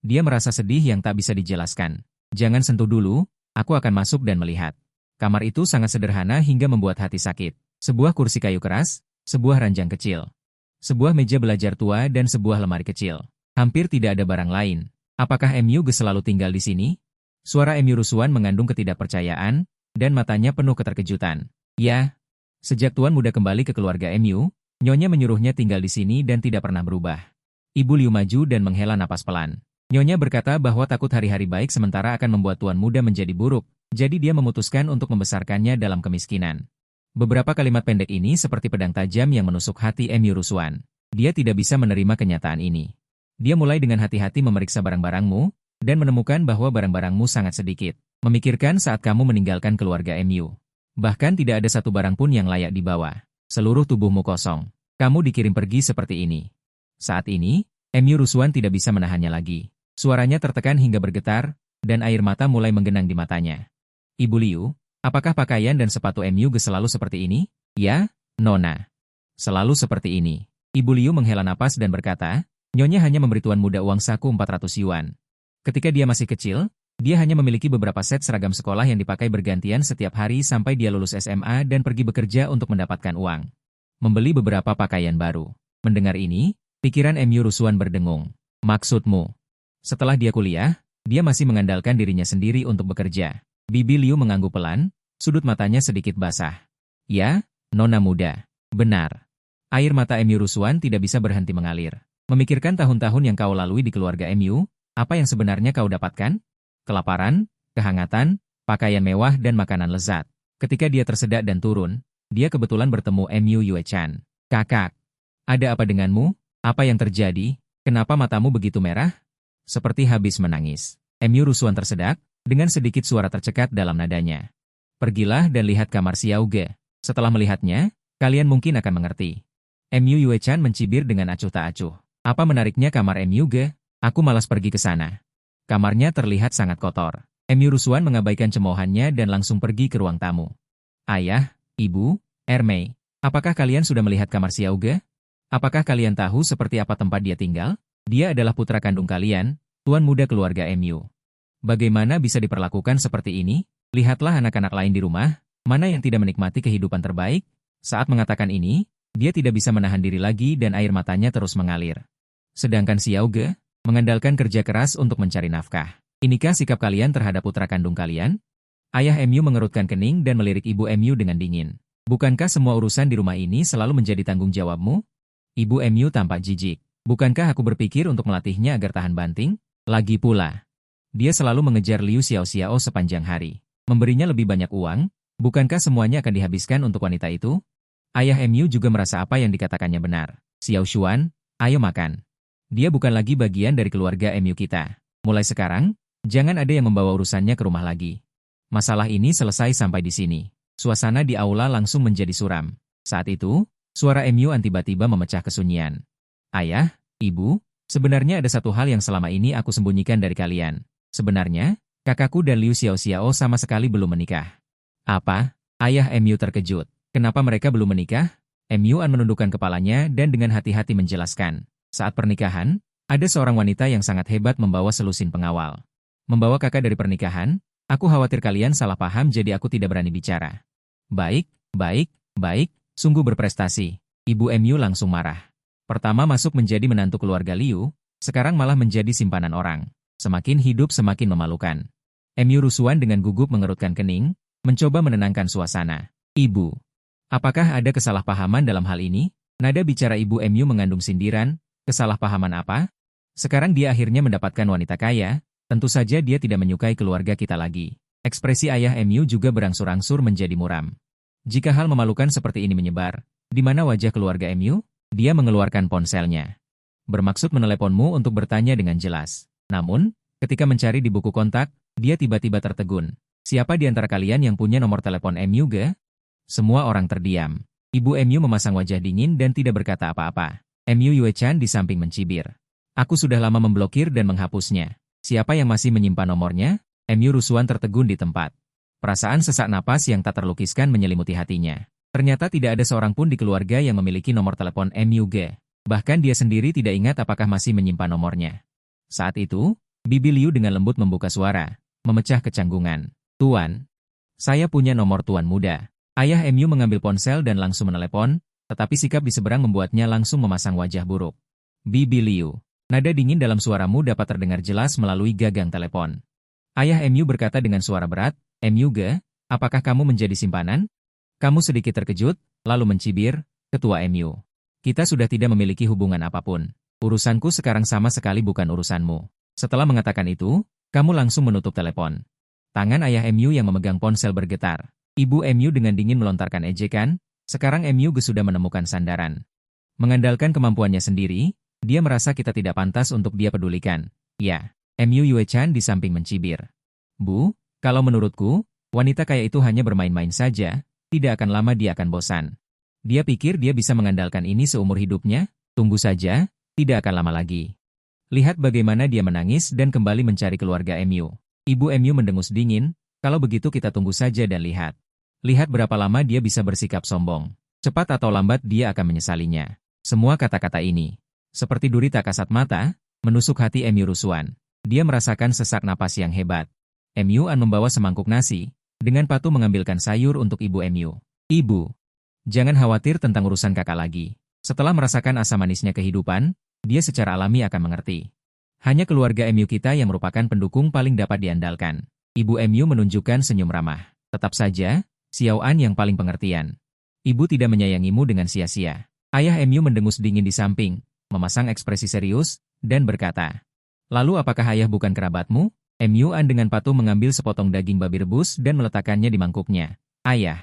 Dia merasa sedih yang tak bisa dijelaskan. "Jangan sentuh dulu, aku akan masuk dan melihat." Kamar itu sangat sederhana hingga membuat hati sakit. Sebuah kursi kayu keras, sebuah ranjang kecil, sebuah meja belajar tua dan sebuah lemari kecil. Hampir tidak ada barang lain. Apakah MU selalu tinggal di sini? Suara MU Rusuan mengandung ketidakpercayaan, dan matanya penuh keterkejutan. "Ya, sejak Tuan muda kembali ke keluarga MU, Nyonya menyuruhnya tinggal di sini dan tidak pernah berubah." Ibu Liu maju dan menghela napas pelan. Nyonya berkata bahwa takut hari-hari baik sementara akan membuat Tuan muda menjadi buruk, jadi dia memutuskan untuk membesarkannya dalam kemiskinan. Beberapa kalimat pendek ini seperti pedang tajam yang menusuk hati MU Rusuan. Dia tidak bisa menerima kenyataan ini. Dia mulai dengan hati-hati memeriksa barang-barangmu, dan menemukan bahwa barang-barangmu sangat sedikit. Memikirkan saat kamu meninggalkan keluarga MU. Bahkan tidak ada satu barang pun yang layak dibawa. Seluruh tubuhmu kosong. Kamu dikirim pergi seperti ini. Saat ini, MU Ruswan tidak bisa menahannya lagi. Suaranya tertekan hingga bergetar, dan air mata mulai menggenang di matanya. Ibu Liu, apakah pakaian dan sepatu MU selalu seperti ini? Ya, Nona. Selalu seperti ini. Ibu Liu menghela napas dan berkata, Nyonya hanya memberi tuan muda uang saku 400 yuan. Ketika dia masih kecil, dia hanya memiliki beberapa set seragam sekolah yang dipakai bergantian setiap hari sampai dia lulus SMA dan pergi bekerja untuk mendapatkan uang. Membeli beberapa pakaian baru. Mendengar ini, pikiran MU Ruswan berdengung. Maksudmu? Setelah dia kuliah, dia masih mengandalkan dirinya sendiri untuk bekerja. Bibi Liu mengangguk pelan, sudut matanya sedikit basah. Ya, Nona muda. Benar. Air mata MU Ruswan tidak bisa berhenti mengalir. Memikirkan tahun-tahun yang kau lalui di keluarga MU, apa yang sebenarnya kau dapatkan? Kelaparan, kehangatan, pakaian mewah dan makanan lezat. Ketika dia tersedak dan turun, dia kebetulan bertemu MU Yue Chan. Kakak, ada apa denganmu? Apa yang terjadi? Kenapa matamu begitu merah? Seperti habis menangis. MU Ruswan tersedak, dengan sedikit suara tercekat dalam nadanya. Pergilah dan lihat kamar Xiao Ge. Setelah melihatnya, kalian mungkin akan mengerti. MU Yue Chan mencibir dengan acuh tak acuh. Apa menariknya kamar MU Ge? Aku malas pergi ke sana. Kamarnya terlihat sangat kotor. MU Ruswan mengabaikan cemoohannya dan langsung pergi ke ruang tamu. Ayah, Ibu, Ermei, apakah kalian sudah melihat kamar Xiao Ge? Apakah kalian tahu seperti apa tempat dia tinggal? Dia adalah putra kandung kalian, tuan muda keluarga MU. Bagaimana bisa diperlakukan seperti ini? Lihatlah anak-anak lain di rumah, mana yang tidak menikmati kehidupan terbaik? Saat mengatakan ini, dia tidak bisa menahan diri lagi dan air matanya terus mengalir. Sedangkan Xiao Ge mengandalkan kerja keras untuk mencari nafkah. Inikah sikap kalian terhadap putra kandung kalian? Ayah MU mengerutkan kening dan melirik ibu MU dengan dingin. Bukankah semua urusan di rumah ini selalu menjadi tanggung jawabmu? Ibu MU tampak jijik. Bukankah aku berpikir untuk melatihnya agar tahan banting? Lagi pula, dia selalu mengejar Liu Xiao sepanjang hari. Memberinya lebih banyak uang, bukankah semuanya akan dihabiskan untuk wanita itu? Ayah MU juga merasa apa yang dikatakannya benar. Xiao Xuan, ayo makan. Dia bukan lagi bagian dari keluarga MU kita. Mulai sekarang, jangan ada yang membawa urusannya ke rumah lagi. Masalah ini selesai sampai di sini. Suasana di aula langsung menjadi suram. Saat itu, suara MU tiba-tiba memecah kesunyian. Ayah, Ibu, sebenarnya ada satu hal yang selama ini aku sembunyikan dari kalian. Sebenarnya, kakakku dan Liu Xiao sama sekali belum menikah. Apa? Ayah MU terkejut. Kenapa mereka belum menikah? MU menundukkan kepalanya dan dengan hati-hati menjelaskan. Saat pernikahan, ada seorang wanita yang sangat hebat membawa selusin pengawal. Membawa kakak dari pernikahan, aku khawatir kalian salah paham jadi aku tidak berani bicara. Baik, sungguh berprestasi. Ibu MU langsung marah. Pertama masuk menjadi menantu keluarga Liu, sekarang malah menjadi simpanan orang. Semakin hidup semakin memalukan. MU Ruswan dengan gugup mengerutkan kening, mencoba menenangkan suasana. Ibu, apakah ada kesalahpahaman dalam hal ini? Nada bicara ibu MU mengandung sindiran. Kesalahpahaman apa? Sekarang dia akhirnya mendapatkan wanita kaya, tentu saja dia tidak menyukai keluarga kita lagi. Ekspresi ayah MU juga berangsur-angsur menjadi muram. Jika hal memalukan seperti ini menyebar, di mana wajah keluarga MU? Dia mengeluarkan ponselnya. Bermaksud meneleponmu untuk bertanya dengan jelas. Namun, ketika mencari di buku kontak, dia tiba-tiba tertegun. Siapa di antara kalian yang punya nomor telepon MU Ge? Semua orang terdiam. Ibu MU memasang wajah dingin dan tidak berkata apa-apa. MU Yue Chan di samping mencibir. Aku sudah lama memblokir dan menghapusnya. Siapa yang masih menyimpan nomornya? MU Ruswan tertegun di tempat. Perasaan sesak napas yang tak terlukiskan menyelimuti hatinya. Ternyata tidak ada seorang pun di keluarga yang memiliki nomor telepon MU Ge. Bahkan dia sendiri tidak ingat apakah masih menyimpan nomornya. Saat itu, Bibi Liu dengan lembut membuka suara, memecah kecanggungan. Tuan, saya punya nomor tuan muda. Ayah MU mengambil ponsel dan langsung menelepon, tetapi sikap di seberang membuatnya langsung memasang wajah buruk. Bibi Liu, nada dingin dalam suaramu dapat terdengar jelas melalui gagang telepon. Ayah MU berkata dengan suara berat, MU Ge, apakah kamu menjadi simpanan? Kamu sedikit terkejut, lalu mencibir, Ketua MU. Kita sudah tidak memiliki hubungan apapun. Urusanku sekarang sama sekali bukan urusanmu. Setelah mengatakan itu, kamu langsung menutup telepon. Tangan ayah MU yang memegang ponsel bergetar. Ibu MU dengan dingin melontarkan ejekan, sekarang MU sudah menemukan sandaran. Mengandalkan kemampuannya sendiri, dia merasa kita tidak pantas untuk dia pedulikan. Ya, MU Yue Chan di samping mencibir. Bu, Kalau menurutku, wanita kaya itu hanya bermain-main saja, tidak akan lama dia akan bosan. Dia pikir dia bisa mengandalkan ini seumur hidupnya? Tunggu saja, tidak akan lama lagi. Lihat bagaimana dia menangis dan kembali mencari keluarga MU. Ibu MU mendengus dingin, kalau begitu kita tunggu saja dan lihat. Lihat berapa lama dia bisa bersikap sombong. Cepat atau lambat dia akan menyesalinya. Semua kata-kata ini, seperti duri tak kasat mata, menusuk hati MU Ruswan. Dia merasakan sesak napas yang hebat. MU An membawa semangkuk nasi, dengan patuh mengambilkan sayur untuk ibu MU. Ibu, jangan khawatir tentang urusan kakak lagi. Setelah merasakan asam manisnya kehidupan, dia secara alami akan mengerti. Hanya keluarga MU kita yang merupakan pendukung paling dapat diandalkan. Ibu MU menunjukkan senyum ramah. Tetap saja, Xiao An yang paling pengertian. Ibu tidak menyayangimu dengan sia-sia. Ayah MU mendengus dingin di samping, memasang ekspresi serius, dan berkata, lalu apakah ayah bukan kerabatmu? MU An dengan patuh mengambil sepotong daging babi rebus dan meletakkannya di mangkuknya. Ayah,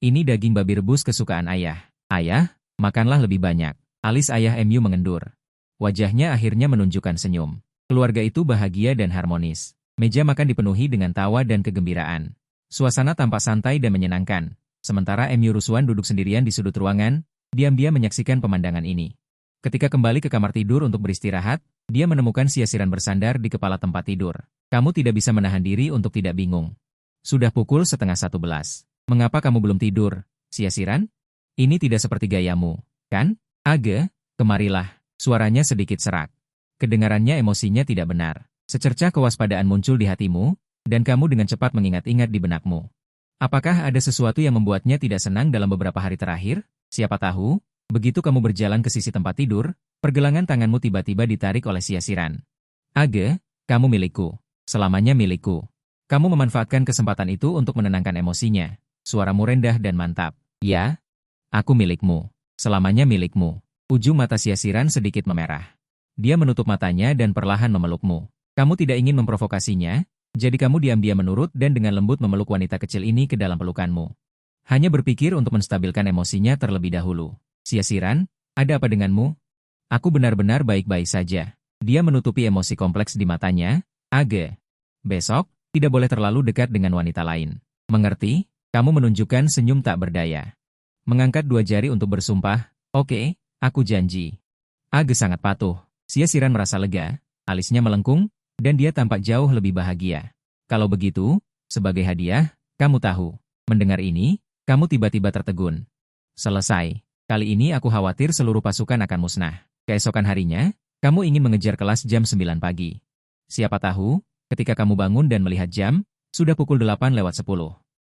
ini daging babi rebus kesukaan ayah. Ayah, makanlah lebih banyak. Alis ayah MU mengendur. Wajahnya akhirnya menunjukkan senyum. Keluarga itu bahagia dan harmonis. Meja makan dipenuhi dengan tawa dan kegembiraan. Suasana tampak santai dan menyenangkan. Sementara MU Ruswan duduk sendirian di sudut ruangan, diam-diam menyaksikan pemandangan ini. Ketika kembali ke kamar tidur untuk beristirahat, dia menemukan Siasiran bersandar di kepala tempat tidur. Kamu tidak bisa menahan diri untuk tidak bingung. Sudah pukul 10:30. Mengapa kamu belum tidur, Siasiran? Ini tidak seperti gayamu, kan? Age, kemarilah. Suaranya sedikit serak. Kedengarannya emosinya tidak benar. Secercah kewaspadaan muncul di hatimu, dan kamu dengan cepat mengingat-ingat di benakmu. Apakah ada sesuatu yang membuatnya tidak senang dalam beberapa hari terakhir? Siapa tahu, begitu kamu berjalan ke sisi tempat tidur, pergelangan tanganmu tiba-tiba ditarik oleh Siasiran. Age, kamu milikku. Selamanya milikku. Kamu memanfaatkan kesempatan itu untuk menenangkan emosinya. Suaramu rendah dan mantap. Ya, aku milikmu. Selamanya milikmu. Ujung mata Siasiran sedikit memerah. Dia menutup matanya dan perlahan memelukmu. Kamu tidak ingin memprovokasinya, jadi kamu diam-diam menurut dan dengan lembut memeluk wanita kecil ini ke dalam pelukanmu. Hanya berpikir untuk menstabilkan emosinya terlebih dahulu. Siasiran, ada apa denganmu? Aku benar-benar baik-baik saja. Dia menutupi emosi kompleks di matanya. Age, besok, tidak boleh terlalu dekat dengan wanita lain. Mengerti? Kamu menunjukkan senyum tak berdaya. Mengangkat dua jari untuk bersumpah. Oke, aku janji. Age sangat patuh. Siasiran merasa lega, alisnya melengkung, dan dia tampak jauh lebih bahagia. Kalau begitu, sebagai hadiah, kamu tahu. Mendengar ini, kamu tiba-tiba tertegun. Selesai. Kali ini aku khawatir seluruh pasukan akan musnah. Keesokan harinya, kamu ingin mengejar kelas jam 9 pagi. Siapa tahu, ketika kamu bangun dan melihat jam, sudah pukul 8:10.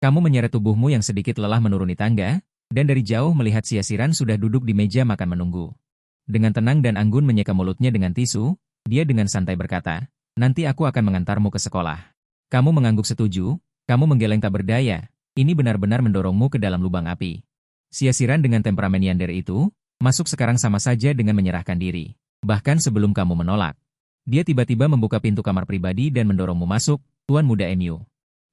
Kamu menyeret tubuhmu yang sedikit lelah menuruni tangga, dan dari jauh melihat Siasiran sudah duduk di meja makan menunggu. Dengan tenang dan anggun menyeka mulutnya dengan tisu, dia dengan santai berkata, nanti aku akan mengantarmu ke sekolah. Kamu mengangguk setuju, kamu menggeleng tak berdaya, ini benar-benar mendorongmu ke dalam lubang api. Siasiran dengan temperamen yander itu, masuk sekarang sama saja dengan menyerahkan diri. Bahkan sebelum kamu menolak. Dia tiba-tiba membuka pintu kamar pribadi dan mendorongmu masuk, Tuan Muda MU.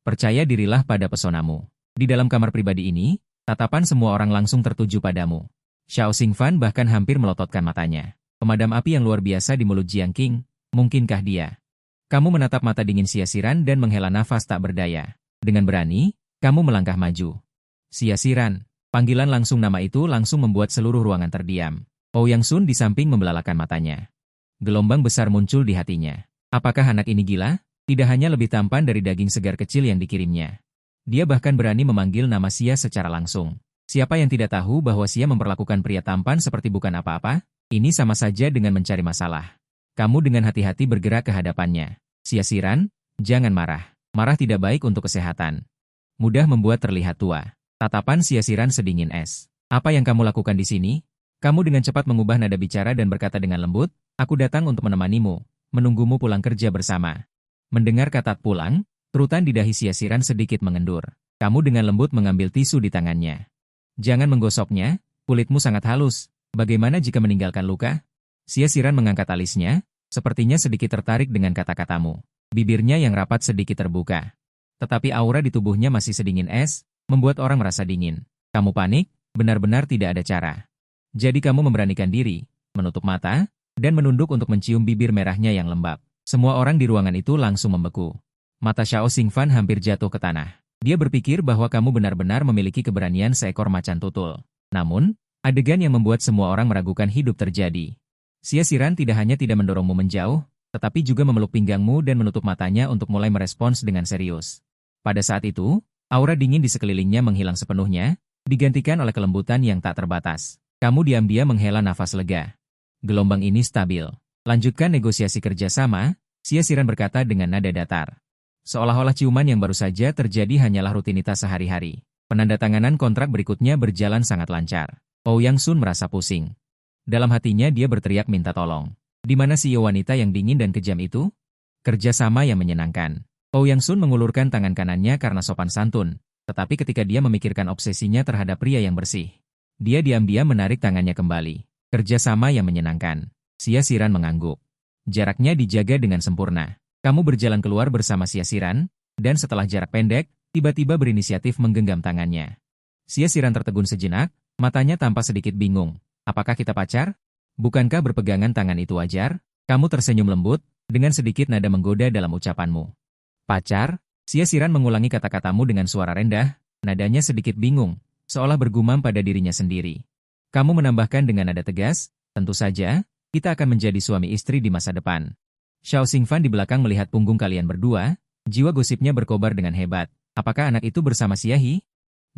Percaya dirilah pada pesonamu. Di dalam kamar pribadi ini, tatapan semua orang langsung tertuju padamu. Xiao Xingfan bahkan hampir melototkan matanya. Pemadam api yang luar biasa di mulut Jiang Qing, mungkinkah dia? Kamu menatap mata dingin Siasiran dan menghela nafas tak berdaya. Dengan berani, kamu melangkah maju. Siasiran, panggilan langsung nama itu langsung membuat seluruh ruangan terdiam. Ouyang Sun di samping membelalakan matanya. Gelombang besar muncul di hatinya. Apakah anak ini gila? Tidak hanya lebih tampan dari daging segar kecil yang dikirimnya. Dia bahkan berani memanggil nama Sia secara langsung. Siapa yang tidak tahu bahwa Sia memperlakukan pria tampan seperti bukan apa-apa? Ini sama saja dengan mencari masalah. Kamu dengan hati-hati bergerak ke hadapannya. Siasiran, jangan marah. Marah tidak baik untuk kesehatan. Mudah membuat terlihat tua. Tatapan Siasiran sedingin es. Apa yang kamu lakukan di sini? Kamu dengan cepat mengubah nada bicara dan berkata dengan lembut, aku datang untuk menemanimu, menunggumu pulang kerja bersama. Mendengar kata pulang, kerutan di dahi Siasiran sedikit mengendur. Kamu dengan lembut mengambil tisu di tangannya. Jangan menggosoknya, kulitmu sangat halus. Bagaimana jika meninggalkan luka? Siasiran mengangkat alisnya, sepertinya sedikit tertarik dengan kata-katamu. Bibirnya yang rapat sedikit terbuka. Tetapi aura di tubuhnya masih sedingin es, membuat orang merasa dingin. Kamu panik, benar-benar tidak ada cara. Jadi kamu memberanikan diri, menutup mata, dan menunduk untuk mencium bibir merahnya yang lembab. Semua orang di ruangan itu langsung membeku. Mata Xiao Xingfan hampir jatuh ke tanah. Dia berpikir bahwa kamu benar-benar memiliki keberanian seekor macan tutul. Namun, adegan yang membuat semua orang meragukan hidup terjadi. Xia Xiran tidak hanya tidak mendorongmu menjauh, tetapi juga memeluk pinggangmu dan menutup matanya untuk mulai merespons dengan serius. Pada saat itu, aura dingin di sekelilingnya menghilang sepenuhnya, digantikan oleh kelembutan yang tak terbatas. Kamu diam-diam menghela nafas lega. Gelombang ini stabil. Lanjutkan negosiasi kerjasama, Xia Xiran berkata dengan nada datar. Seolah-olah ciuman yang baru saja terjadi hanyalah rutinitas sehari-hari. Penandatanganan kontrak berikutnya berjalan sangat lancar. Ouyang Sun merasa pusing. Dalam hatinya dia berteriak minta tolong. Di mana CEO wanita yang dingin dan kejam itu? Kerjasama yang menyenangkan. Ouyang Sun mengulurkan tangan kanannya karena sopan santun. Tetapi ketika dia memikirkan obsesinya terhadap pria yang bersih, dia diam-diam menarik tangannya kembali. Kerjasama yang menyenangkan. Xia Xiran mengangguk. Jaraknya dijaga dengan sempurna. Kamu berjalan keluar bersama Xia Xiran, dan setelah jarak pendek, tiba-tiba berinisiatif menggenggam tangannya. Xia Xiran tertegun sejenak, matanya tampak sedikit bingung. Apakah kita pacar? Bukankah berpegangan tangan itu wajar? Kamu tersenyum lembut, dengan sedikit nada menggoda dalam ucapanmu. Pacar? Xia Xiran mengulangi kata-katamu dengan suara rendah, nadanya sedikit bingung, seolah bergumam pada dirinya sendiri. Kamu menambahkan dengan nada tegas, tentu saja, kita akan menjadi suami istri di masa depan. Xiao Xingfan di belakang melihat punggung kalian berdua, jiwa gosipnya berkobar dengan hebat. Apakah anak itu bersama Siahi?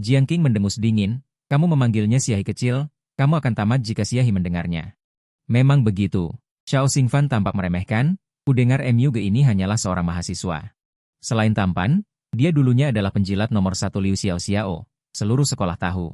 Jiang Qing mendengus dingin, kamu memanggilnya Siahi kecil, kamu akan tamat jika Siahi mendengarnya. Memang begitu. Xiao Xingfan tampak meremehkan, kudengar MUG ini hanyalah seorang mahasiswa. Selain tampan, dia dulunya adalah penjilat nomor 1 Liu Xiao, seluruh sekolah tahu.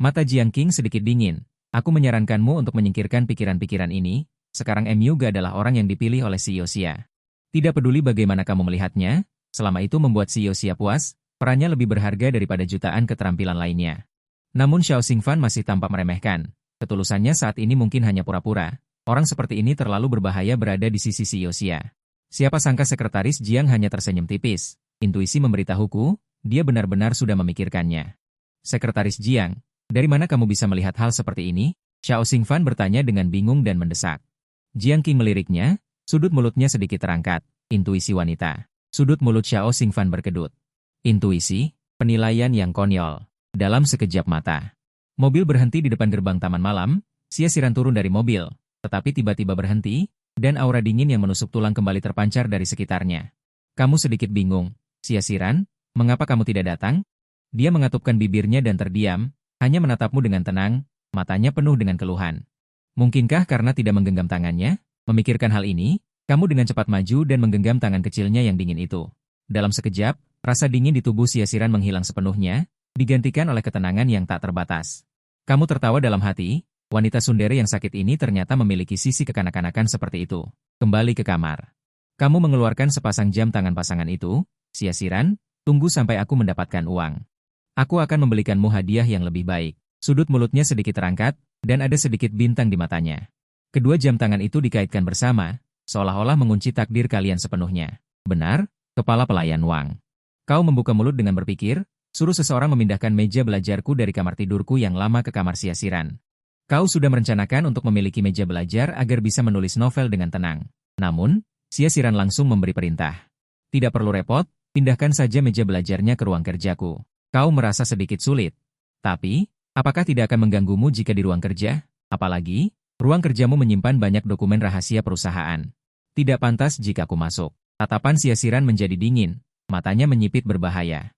Mata Jiang Qing sedikit dingin, aku menyarankanmu untuk menyingkirkan pikiran-pikiran ini. Sekarang MUG adalah orang yang dipilih oleh CEO Xia. Tidak peduli bagaimana kamu melihatnya, selama itu membuat CEO Xia puas, perannya lebih berharga daripada jutaan keterampilan lainnya. Namun Xiao Xingfan masih tampak meremehkan. Ketulusannya saat ini mungkin hanya pura-pura. Orang seperti ini terlalu berbahaya berada di sisi CEO Xia. Siapa sangka sekretaris Jiang hanya tersenyum tipis. Intuisi memberitahuku, dia benar-benar sudah memikirkannya. Sekretaris Jiang, dari mana kamu bisa melihat hal seperti ini? Xiao Xingfan bertanya dengan bingung dan mendesak. Jiang Qing meliriknya, sudut mulutnya sedikit terangkat. Intuisi wanita. Sudut mulut Xiao Xingfan berkedut. Intuisi, penilaian yang konyol. Dalam sekejap mata. Mobil berhenti di depan gerbang taman malam, Xia Xiran turun dari mobil, tetapi tiba-tiba berhenti, dan aura dingin yang menusuk tulang kembali terpancar dari sekitarnya. Kamu sedikit bingung, Xia Xiran, mengapa kamu tidak datang? Dia mengatupkan bibirnya dan terdiam, hanya menatapmu dengan tenang, matanya penuh dengan keluhan. Mungkinkah karena tidak menggenggam tangannya? Memikirkan hal ini, kamu dengan cepat maju dan menggenggam tangan kecilnya yang dingin itu. Dalam sekejap, rasa dingin di tubuh Xia Xiran menghilang sepenuhnya, digantikan oleh ketenangan yang tak terbatas. Kamu tertawa dalam hati, wanita sundere yang sakit ini ternyata memiliki sisi kekanak-kanakan seperti itu. Kembali ke kamar. Kamu mengeluarkan sepasang jam tangan pasangan itu, Xia Xiran, tunggu sampai aku mendapatkan uang. Aku akan membelikanmu hadiah yang lebih baik. Sudut mulutnya sedikit terangkat, dan ada sedikit bintang di matanya. Kedua jam tangan itu dikaitkan bersama, seolah-olah mengunci takdir kalian sepenuhnya. Benar, kepala pelayan Wang. Kau membuka mulut dengan berpikir, suruh seseorang memindahkan meja belajarku dari kamar tidurku yang lama ke kamar Xia Xiran. Kau sudah merencanakan untuk memiliki meja belajar agar bisa menulis novel dengan tenang. Namun, Xia Xiran langsung memberi perintah. Tidak perlu repot, pindahkan saja meja belajarnya ke ruang kerjaku. Kau merasa sedikit sulit. Tapi, apakah tidak akan mengganggumu jika di ruang kerja? Apalagi, ruang kerjamu menyimpan banyak dokumen rahasia perusahaan. Tidak pantas jika aku masuk. Tatapan Xia Xiran menjadi dingin, matanya menyipit berbahaya.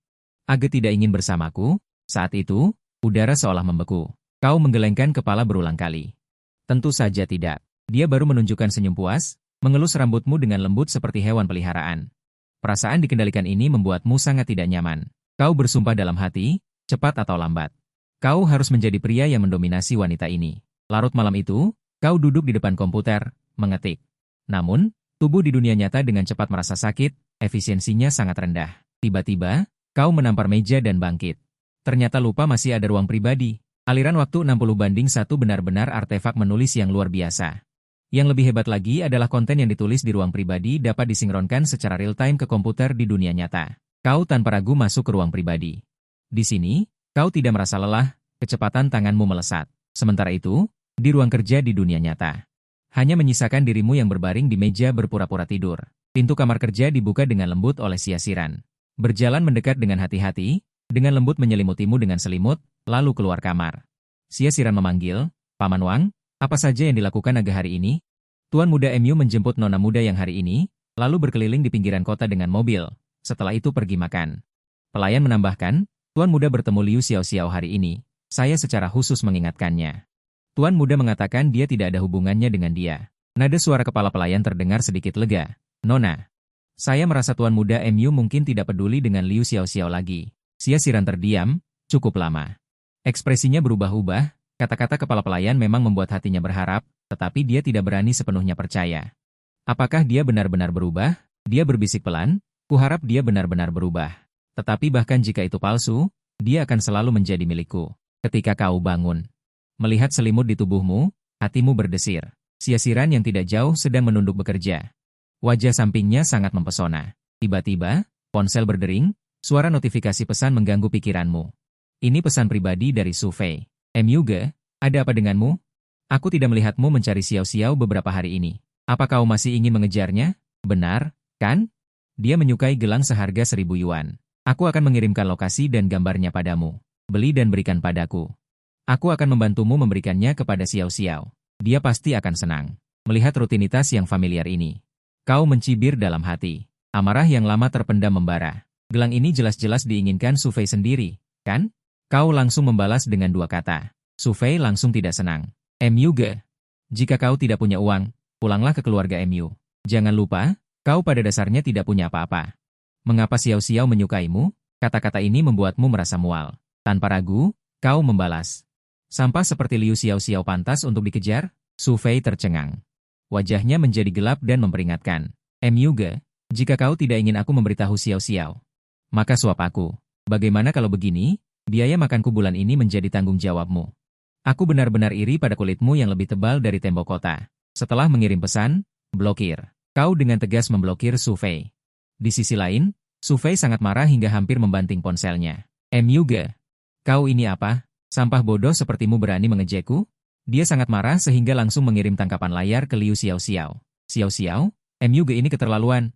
Age tidak ingin bersamaku? Saat itu, udara seolah membeku. Kau menggelengkan kepala berulang kali. Tentu saja tidak. Dia baru menunjukkan senyum puas, mengelus rambutmu dengan lembut seperti hewan peliharaan. Perasaan dikendalikan ini membuatmu sangat tidak nyaman. Kau bersumpah dalam hati, cepat atau lambat. Kau harus menjadi pria yang mendominasi wanita ini. Larut malam itu, kau duduk di depan komputer, mengetik. Namun, tubuh di dunia nyata dengan cepat merasa sakit, efisiensinya sangat rendah. Tiba-tiba, kau menampar meja dan bangkit. Ternyata lupa masih ada ruang pribadi. Aliran waktu 60:1 benar-benar artefak menulis yang luar biasa. Yang lebih hebat lagi adalah konten yang ditulis di ruang pribadi dapat disinkronkan secara real-time ke komputer di dunia nyata. Kau tanpa ragu masuk ke ruang pribadi. Di sini, kau tidak merasa lelah, kecepatan tanganmu melesat. Sementara itu, di ruang kerja di dunia nyata, hanya menyisakan dirimu yang berbaring di meja berpura-pura tidur. Pintu kamar kerja dibuka dengan lembut oleh Siasiran. Berjalan mendekat dengan hati-hati, dengan lembut menyelimutimu dengan selimut, lalu keluar kamar. Siasiran memanggil, "Paman Wang, apa saja yang dilakukan naga hari ini?" Tuan muda MU menjemput nona muda yang hari ini, lalu berkeliling di pinggiran kota dengan mobil, setelah itu pergi makan. Pelayan menambahkan, Tuan muda bertemu Liu Xiaoxiao hari ini, saya secara khusus mengingatkannya. Tuan muda mengatakan dia tidak ada hubungannya dengan dia. Nada suara kepala pelayan terdengar sedikit lega. "Nona, saya merasa Tuan muda MU mungkin tidak peduli dengan Liu Xiaoxiao lagi." Siasiran terdiam, cukup lama. Ekspresinya berubah-ubah, kata-kata kepala pelayan memang membuat hatinya berharap, tetapi dia tidak berani sepenuhnya percaya. Apakah dia benar-benar berubah? Dia berbisik pelan, kuharap dia benar-benar berubah. Tetapi bahkan jika itu palsu, dia akan selalu menjadi milikku. Ketika kau bangun, melihat selimut di tubuhmu, hatimu berdesir. Siasiran yang tidak jauh sedang menunduk bekerja. Wajah sampingnya sangat mempesona. Tiba-tiba, ponsel berdering, suara notifikasi pesan mengganggu pikiranmu. Ini pesan pribadi dari Su Fei. "MUge, ada apa denganmu? Aku tidak melihatmu mencari Xiao-Xiao beberapa hari ini. Apa kau masih ingin mengejarnya? Benar, kan? Dia menyukai gelang seharga 1.000 yuan. Aku akan mengirimkan lokasi dan gambarnya padamu. Beli dan berikan padaku. Aku akan membantumu memberikannya kepada Xiao-Xiao. Dia pasti akan senang melihat rutinitas yang familiar ini." Kau mencibir dalam hati. Amarah yang lama terpendam membara. Gelang ini jelas-jelas diinginkan Su Fei sendiri, kan? Kau langsung membalas dengan 2 kata. Su Fei langsung tidak senang. "MUge, jika kau tidak punya uang, pulanglah ke keluarga MU. Jangan lupa, kau pada dasarnya tidak punya apa-apa. Mengapa Xiao-Xiao menyukaimu?" Kata-kata ini membuatmu merasa mual. Tanpa ragu, kau membalas. "Sampah seperti Liu Xiaoxiao pantas untuk dikejar?" Su Fei tercengang. Wajahnya menjadi gelap dan memperingatkan. "MUge, jika kau tidak ingin aku memberitahu Xiao-Xiao, maka suap aku. Bagaimana kalau begini, biaya makanku bulan ini menjadi tanggung jawabmu. Aku benar-benar iri pada kulitmu yang lebih tebal dari tembok kota." Setelah mengirim pesan, blokir. Kau dengan tegas memblokir Su Fei. Di sisi lain, Su Fei sangat marah hingga hampir membanting ponselnya. "MUge, kau ini apa? Sampah bodoh sepertimu berani mengejekku?" Dia sangat marah sehingga langsung mengirim tangkapan layar ke Liu Xiaoxiao. "Xiaoxiao, MUge ini keterlaluan.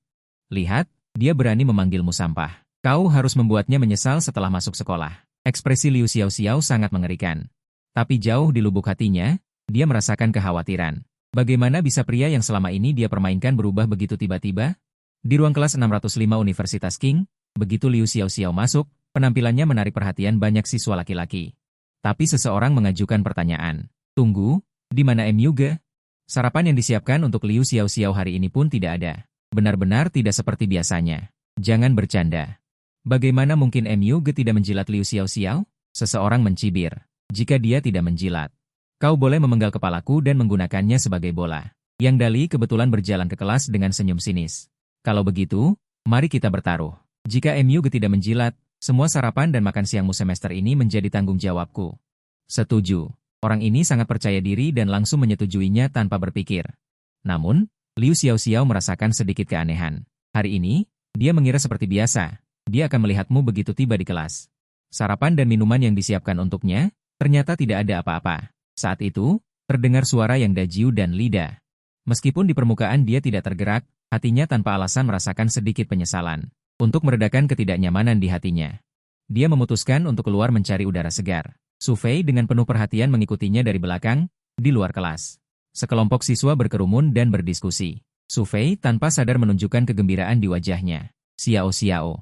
Lihat, dia berani memanggilmu sampah. Kau harus membuatnya menyesal setelah masuk sekolah." Ekspresi Liu Xiaoxiao sangat mengerikan. Tapi jauh di lubuk hatinya, dia merasakan kekhawatiran. Bagaimana bisa pria yang selama ini dia permainkan berubah begitu tiba-tiba? Di ruang kelas 605 Universitas Qing, begitu Liu Xiaoxiao masuk, penampilannya menarik perhatian banyak siswa laki-laki. Tapi seseorang mengajukan pertanyaan. "Tunggu, di mana MUge?" Sarapan yang disiapkan untuk Liu Xiaoxiao hari ini pun tidak ada. Benar-benar tidak seperti biasanya. Jangan bercanda. Bagaimana mungkin MUge tidak menjilat Liu Xiaoxiao? Seseorang mencibir. "Jika dia tidak menjilat, kau boleh memenggal kepalaku dan menggunakannya sebagai bola." Yang Dali kebetulan berjalan ke kelas dengan senyum sinis. "Kalau begitu, mari kita bertaruh. Jika MUge tidak menjilat, semua sarapan dan makan siangmu semester ini menjadi tanggung jawabku." "Setuju." Orang ini sangat percaya diri dan langsung menyetujuinya tanpa berpikir. Namun, Liu Xiaoxiao merasakan sedikit keanehan. Hari ini, dia mengira seperti biasa, dia akan melihatmu begitu tiba di kelas. Sarapan dan minuman yang disiapkan untuknya, ternyata tidak ada apa-apa. Saat itu, terdengar suara yang dajiu dan lidah. Meskipun di permukaan dia tidak tergerak, hatinya tanpa alasan merasakan sedikit penyesalan. Untuk meredakan ketidaknyamanan di hatinya, dia memutuskan untuk keluar mencari udara segar. Su Fei dengan penuh perhatian mengikutinya dari belakang, di luar kelas. Sekelompok siswa berkerumun dan berdiskusi. Su Fei tanpa sadar menunjukkan kegembiraan di wajahnya. "Xiao-Xiao,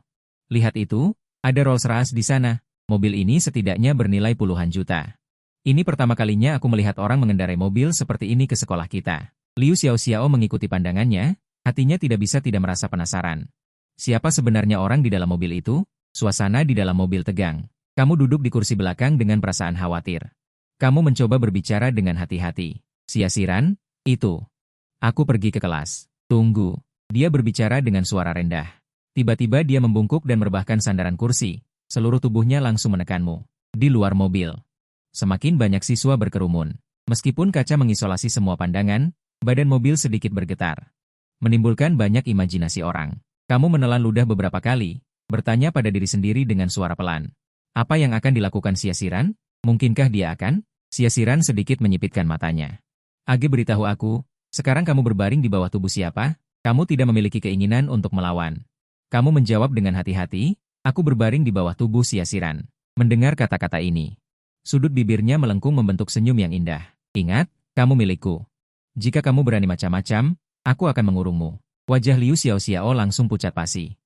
lihat itu, ada Rolls-Royce di sana. Mobil ini setidaknya bernilai puluhan juta. Ini pertama kalinya aku melihat orang mengendarai mobil seperti ini ke sekolah kita." Liu Xiaoxiao mengikuti pandangannya, hatinya tidak bisa tidak merasa penasaran. Siapa sebenarnya orang di dalam mobil itu? Suasana di dalam mobil tegang. Kamu duduk di kursi belakang dengan perasaan khawatir. Kamu mencoba berbicara dengan hati-hati. "Siasiran, itu. Aku pergi ke kelas." "Tunggu." Dia berbicara dengan suara rendah. Tiba-tiba dia membungkuk dan merebahkan sandaran kursi. Seluruh tubuhnya langsung menekanmu. Di luar mobil, semakin banyak siswa berkerumun. Meskipun kaca mengisolasi semua pandangan, badan mobil sedikit bergetar. Menimbulkan banyak imajinasi orang. Kamu menelan ludah beberapa kali, bertanya pada diri sendiri dengan suara pelan. Apa yang akan dilakukan Siasiran? Mungkinkah dia akan? Siasiran sedikit menyipitkan matanya. "Age, beritahu aku, sekarang kamu berbaring di bawah tubuh siapa?" Kamu tidak memiliki keinginan untuk melawan. Kamu menjawab dengan hati-hati, aku berbaring di bawah tubuh Siasiran. Mendengar kata-kata ini, sudut bibirnya melengkung membentuk senyum yang indah. Ingat, kamu milikku. Jika kamu berani macam-macam, aku akan mengurungmu. Wajah Liu Xiaoxiao langsung pucat pasi.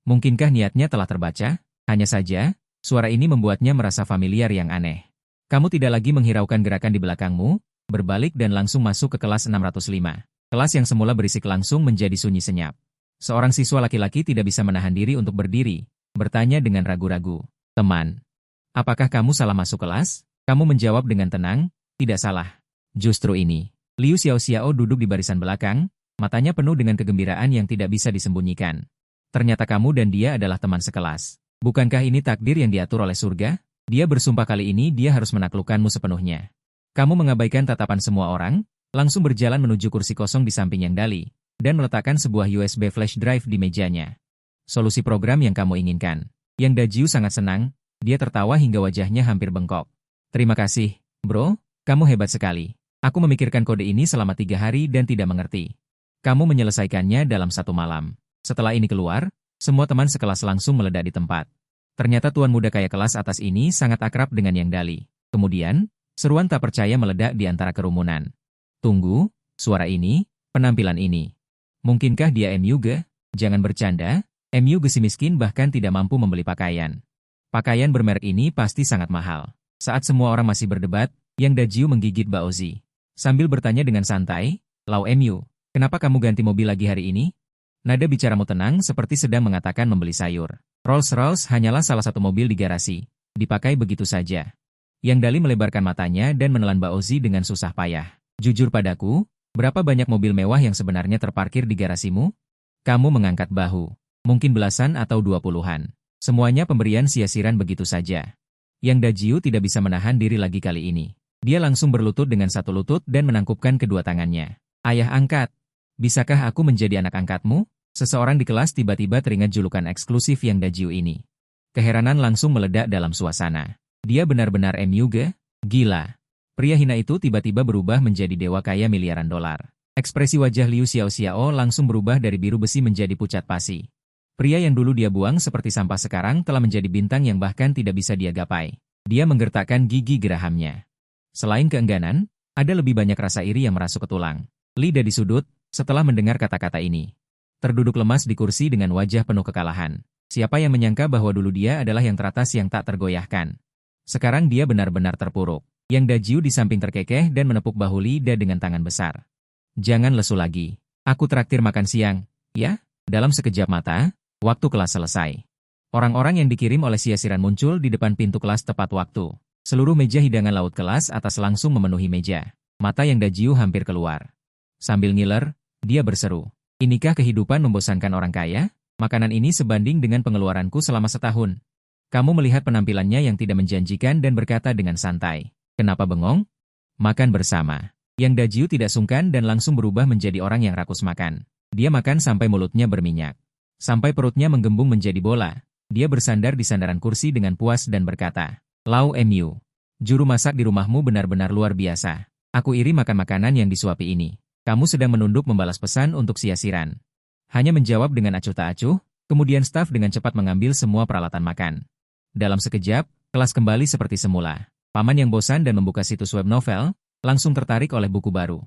Mungkinkah niatnya telah terbaca? Hanya saja, suara ini membuatnya merasa familiar yang aneh. Kamu tidak lagi menghiraukan gerakan di belakangmu, berbalik dan langsung masuk ke kelas 605. Kelas yang semula berisik langsung menjadi sunyi senyap. Seorang siswa laki-laki tidak bisa menahan diri untuk berdiri, bertanya dengan ragu-ragu. Teman, apakah kamu salah masuk kelas? Kamu menjawab dengan tenang, tidak salah. Justru ini. Liu Xiaoxiao duduk di barisan belakang, matanya penuh dengan kegembiraan yang tidak bisa disembunyikan. Ternyata kamu dan dia adalah teman sekelas. Bukankah ini takdir yang diatur oleh surga? Dia bersumpah kali ini dia harus menaklukkanmu sepenuhnya. Kamu mengabaikan tatapan semua orang, langsung berjalan menuju kursi kosong di samping Yang Dali, dan meletakkan sebuah USB flash drive di mejanya. Solusi program yang kamu inginkan. Yang Dajiu sangat senang, dia tertawa hingga wajahnya hampir bengkok. Terima kasih, bro, kamu hebat sekali. Aku memikirkan kode ini selama 3 hari dan tidak mengerti. Kamu menyelesaikannya dalam 1 malam. Setelah ini keluar, semua teman sekelas langsung meledak di tempat. Ternyata tuan muda kaya kelas atas ini sangat akrab dengan Yang Dali. Kemudian, seruan tak percaya meledak di antara kerumunan. Tunggu, suara ini, penampilan ini. Mungkinkah dia MUG? Jangan bercanda, MUG si miskin bahkan tidak mampu membeli pakaian. Pakaian bermerek ini pasti sangat mahal. Saat semua orang masih berdebat, Yang Dajiu menggigit Baozi. Sambil bertanya dengan santai, Lau MU, kenapa kamu ganti mobil lagi hari ini? Nada bicaramu tenang seperti sedang mengatakan membeli sayur. Rolls-Royce hanyalah salah satu mobil di garasi. Dipakai begitu saja. Yang Dali melebarkan matanya dan menelan Baozi dengan susah payah. Jujur padaku, berapa banyak mobil mewah yang sebenarnya terparkir di garasimu? Kamu mengangkat bahu. Mungkin belasan atau 20-an. Semuanya pemberian Siasiran begitu saja. Yang Dajiu tidak bisa menahan diri lagi kali ini. Dia langsung berlutut dengan satu lutut dan menangkupkan kedua tangannya. Ayah angkat, bisakah aku menjadi anak angkatmu? Seseorang di kelas tiba-tiba teringat julukan eksklusif Yang Dajiu ini. Keheranan langsung meledak dalam suasana. Dia benar-benar MUG? Gila. Pria hina itu tiba-tiba berubah menjadi dewa kaya miliaran dolar. Ekspresi wajah Liu Xiaoxiao langsung berubah dari biru besi menjadi pucat pasi. Pria yang dulu dia buang seperti sampah sekarang telah menjadi bintang yang bahkan tidak bisa dia gapai. Dia menggertakkan gigi gerahamnya. Selain keengganan, ada lebih banyak rasa iri yang merasuk ke tulang. Lidah di sudut, setelah mendengar kata-kata ini. Terduduk lemas di kursi dengan wajah penuh kekalahan. Siapa yang menyangka bahwa dulu dia adalah yang teratas yang tak tergoyahkan. Sekarang dia benar-benar terpuruk. Yang Dajiu di samping terkekeh dan menepuk bahu Lida dengan tangan besar. Jangan lesu lagi. Aku traktir makan siang, ya? Dalam sekejap mata, waktu kelas selesai. Orang-orang yang dikirim oleh Siasiran muncul di depan pintu kelas tepat waktu. Seluruh meja hidangan laut kelas atas langsung memenuhi meja. Mata Yang Dajiu hampir keluar. Sambil ngiler, dia berseru. Inikah kehidupan membosankan orang kaya? Makanan ini sebanding dengan pengeluaranku selama setahun. Kamu melihat penampilannya yang tidak menjanjikan dan berkata dengan santai. Kenapa bengong? Makan bersama. Yang Dajiu tidak sungkan dan langsung berubah menjadi orang yang rakus makan. Dia makan sampai mulutnya berminyak. Sampai perutnya menggembung menjadi bola. Dia bersandar di sandaran kursi dengan puas dan berkata, Lau MU, juru masak di rumahmu benar-benar luar biasa. Aku iri makan makanan yang disuapi ini. Kamu sedang menunduk membalas pesan untuk Siasiran. Hanya menjawab dengan acuh tak acuh, kemudian staf dengan cepat mengambil semua peralatan makan. Dalam sekejap, kelas kembali seperti semula. Paman yang bosan dan membuka situs web novel, langsung tertarik oleh buku baru.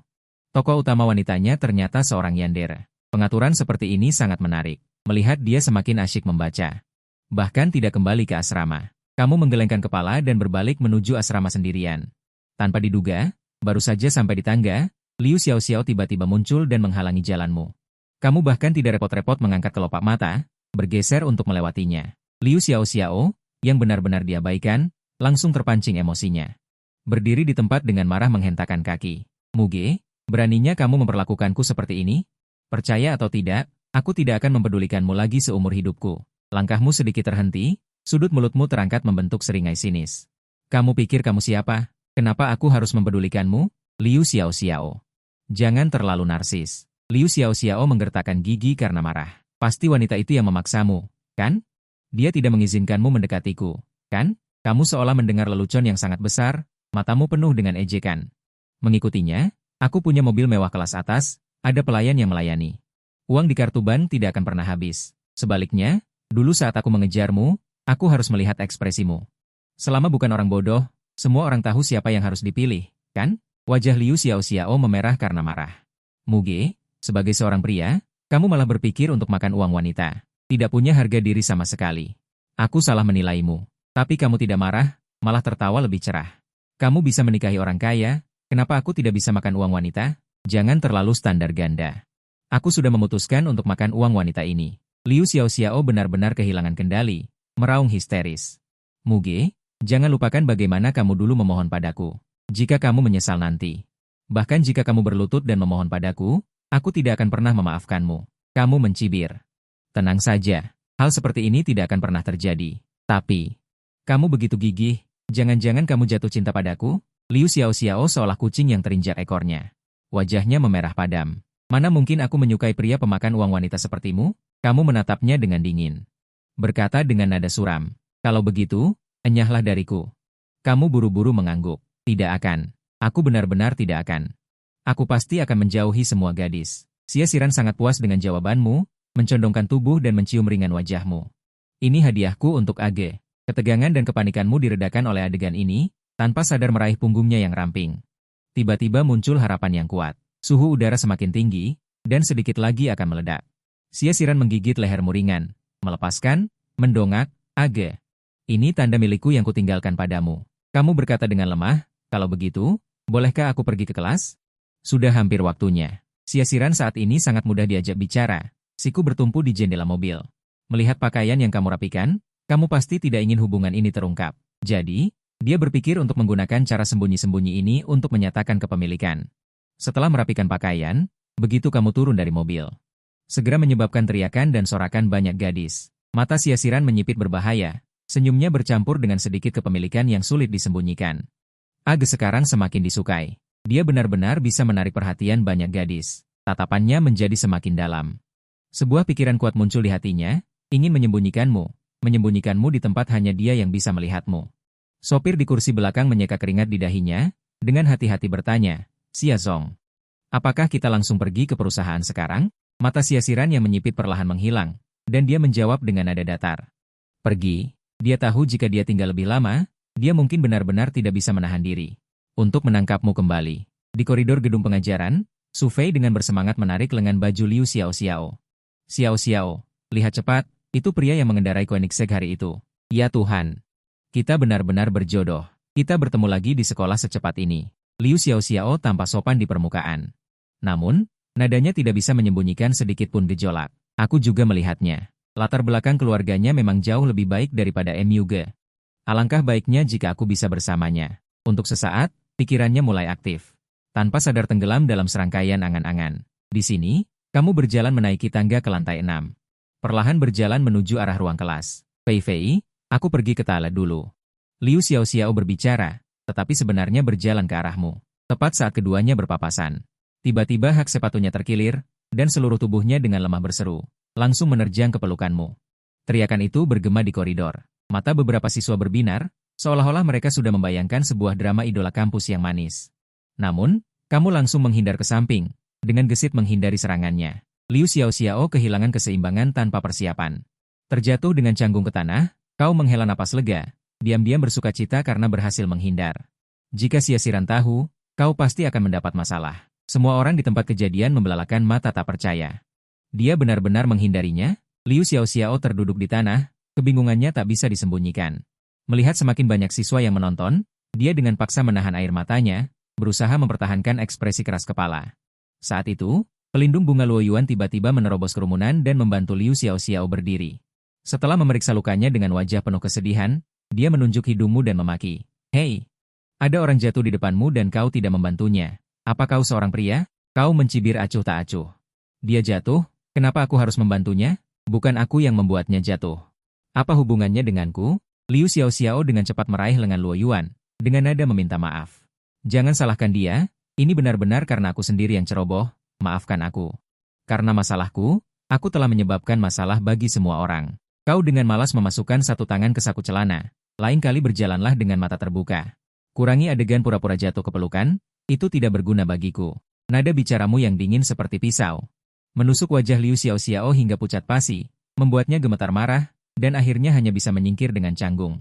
Tokoh utama wanitanya ternyata seorang yandere. Pengaturan seperti ini sangat menarik. Melihat dia semakin asyik membaca. Bahkan tidak kembali ke asrama. Kamu menggelengkan kepala dan berbalik menuju asrama sendirian. Tanpa diduga, baru saja sampai di tangga, Liu Xiaoxiao tiba-tiba muncul dan menghalangi jalanmu. Kamu bahkan tidak repot-repot mengangkat kelopak mata, bergeser untuk melewatinya. Liu Xiaoxiao, yang benar-benar diabaikan, langsung terpancing emosinya. Berdiri di tempat dengan marah menghentakkan kaki. Muge, beraninya kamu memperlakukanku seperti ini? Percaya atau tidak, aku tidak akan mempedulikanmu lagi seumur hidupku. Langkahmu sedikit terhenti, sudut mulutmu terangkat membentuk seringai sinis. Kamu pikir kamu siapa? Kenapa aku harus mempedulikanmu? Liu Xiaoxiao. Jangan terlalu narsis. Liu Xiaoxiao menggertakkan gigi karena marah. Pasti wanita itu yang memaksamu, kan? Dia tidak mengizinkanmu mendekatiku, kan? Kamu seolah mendengar lelucon yang sangat besar, matamu penuh dengan ejekan. Mengikutinya, aku punya mobil mewah kelas atas, ada pelayan yang melayani. Uang di kartu bank tidak akan pernah habis. Sebaliknya, dulu saat aku mengejarmu, aku harus melihat ekspresimu. Selama bukan orang bodoh, semua orang tahu siapa yang harus dipilih, kan? Wajah Liu Xiaoxiao memerah karena marah. Muge, sebagai seorang pria, kamu malah berpikir untuk makan uang wanita. Tidak punya harga diri sama sekali. Aku salah menilaimu. Tapi kamu tidak marah, malah tertawa lebih cerah. Kamu bisa menikahi orang kaya, kenapa aku tidak bisa makan uang wanita? Jangan terlalu standar ganda. Aku sudah memutuskan untuk makan uang wanita ini. Liu Xiaoxiao benar-benar kehilangan kendali, meraung histeris. Muge, jangan lupakan bagaimana kamu dulu memohon padaku. Jika kamu menyesal nanti. Bahkan jika kamu berlutut dan memohon padaku, aku tidak akan pernah memaafkanmu. Kamu mencibir. Tenang saja, hal seperti ini tidak akan pernah terjadi. Tapi, kamu begitu gigih, jangan-jangan kamu jatuh cinta padaku? Liu Xiaoxiao seolah kucing yang terinjak ekornya. Wajahnya memerah padam. Mana mungkin aku menyukai pria pemakan uang wanita sepertimu? Kamu menatapnya dengan dingin. Berkata dengan nada suram. Kalau begitu, enyahlah dariku. Kamu buru-buru mengangguk. Tidak akan. Aku benar-benar tidak akan. Aku pasti akan menjauhi semua gadis. Xia Xiran sangat puas dengan jawabanmu, mencondongkan tubuh dan mencium ringan wajahmu. Ini hadiahku untuk Age. Ketegangan dan kepanikanmu diredakan oleh adegan ini, tanpa sadar meraih punggungnya yang ramping. Tiba-tiba muncul harapan yang kuat. Suhu udara semakin tinggi, dan sedikit lagi akan meledak. Xia Xiran menggigit lehermu ringan, melepaskan, mendongak, Age. Ini tanda milikku yang kutinggalkan padamu. Kamu berkata dengan lemah, kalau begitu, bolehkah aku pergi ke kelas? Sudah hampir waktunya. Xia Xiran saat ini sangat mudah diajak bicara. Siku bertumpu di jendela mobil. Melihat pakaian yang kamu rapikan, kamu pasti tidak ingin hubungan ini terungkap. Jadi, dia berpikir untuk menggunakan cara sembunyi-sembunyi ini untuk menyatakan kepemilikan. Setelah merapikan pakaian, begitu kamu turun dari mobil. Segera menyebabkan teriakan dan sorakan banyak gadis. Mata Xia Xiran menyipit berbahaya. Senyumnya bercampur dengan sedikit kepemilikan yang sulit disembunyikan. Age sekarang semakin disukai. Dia benar-benar bisa menarik perhatian banyak gadis. Tatapannya menjadi semakin dalam. Sebuah pikiran kuat muncul di hatinya, ingin menyembunyikanmu di tempat hanya dia yang bisa melihatmu. Sopir di kursi belakang menyeka keringat di dahinya, dengan hati-hati bertanya, Xia Zong, apakah kita langsung pergi ke perusahaan sekarang? Mata Xia Xiran yang menyipit perlahan menghilang, dan dia menjawab dengan nada datar. Pergi. Dia tahu jika dia tinggal lebih lama, dia mungkin benar-benar tidak bisa menahan diri untuk menangkapmu kembali. Di koridor gedung pengajaran, Su Fei dengan bersemangat menarik lengan baju Liu Xiaoxiao. Xiaoxiao, lihat cepat, itu pria yang mengendarai Koenigsegg hari itu. Ya Tuhan, kita benar-benar berjodoh. Kita bertemu lagi di sekolah secepat ini. Liu Xiaoxiao tampak sopan di permukaan. Namun, nadanya tidak bisa menyembunyikan sedikit pun gejolak. Aku juga melihatnya. Latar belakang keluarganya memang jauh lebih baik daripada MUG. Alangkah baiknya jika aku bisa bersamanya. Untuk sesaat, pikirannya mulai aktif. Tanpa sadar tenggelam dalam serangkaian angan-angan. Di sini, kamu berjalan menaiki tangga ke lantai 6. Perlahan berjalan menuju arah ruang kelas. Fei Fei, aku pergi ke toilet dulu. Liu Xiaoxiao berbicara, tetapi sebenarnya berjalan ke arahmu. Tepat saat keduanya berpapasan. Tiba-tiba hak sepatunya terkilir, dan seluruh tubuhnya dengan lemah berseru. Langsung menerjang ke pelukanmu. Teriakan itu bergema di koridor. Mata beberapa siswa berbinar, seolah-olah mereka sudah membayangkan sebuah drama idola kampus yang manis. Namun, kamu langsung menghindar ke samping, dengan gesit menghindari serangannya. Liu Xiaoxiao kehilangan keseimbangan tanpa persiapan. Terjatuh dengan canggung ke tanah, kau menghela napas lega, diam-diam bersukacita karena berhasil menghindar. Jika Xia Xiran tahu, kau pasti akan mendapat masalah. Semua orang di tempat kejadian membelalakan mata tak percaya. Dia benar-benar menghindarinya. Liu Xiaoxiao terduduk di tanah, kebingungannya tak bisa disembunyikan. Melihat semakin banyak siswa yang menonton, dia dengan paksa menahan air matanya, berusaha mempertahankan ekspresi keras kepala. Saat itu, pelindung bunga Luo Yuan tiba-tiba menerobos kerumunan dan membantu Liu Xiaoxiao berdiri. Setelah memeriksa lukanya dengan wajah penuh kesedihan, dia menunjuk hidungmu dan memaki. Hei, ada orang jatuh di depanmu dan kau tidak membantunya. Apa kau seorang pria? Kau mencibir acuh tak acuh. Dia jatuh. Kenapa aku harus membantunya? Bukan aku yang membuatnya jatuh. Apa hubungannya denganku? Liu Xiaoxiao dengan cepat meraih lengan Luo Yuan, dengan nada meminta maaf. Jangan salahkan dia, ini benar-benar karena aku sendiri yang ceroboh, maafkan aku. Karena masalahku, aku telah menyebabkan masalah bagi semua orang. Kau dengan malas memasukkan satu tangan ke saku celana, lain kali berjalanlah dengan mata terbuka. Kurangi adegan pura-pura jatuh ke pelukan, itu tidak berguna bagiku. Nada bicaramu yang dingin seperti pisau Menusuk wajah Liu Xiaoxiao hingga pucat pasi, membuatnya gemetar marah, dan akhirnya hanya bisa menyingkir dengan canggung.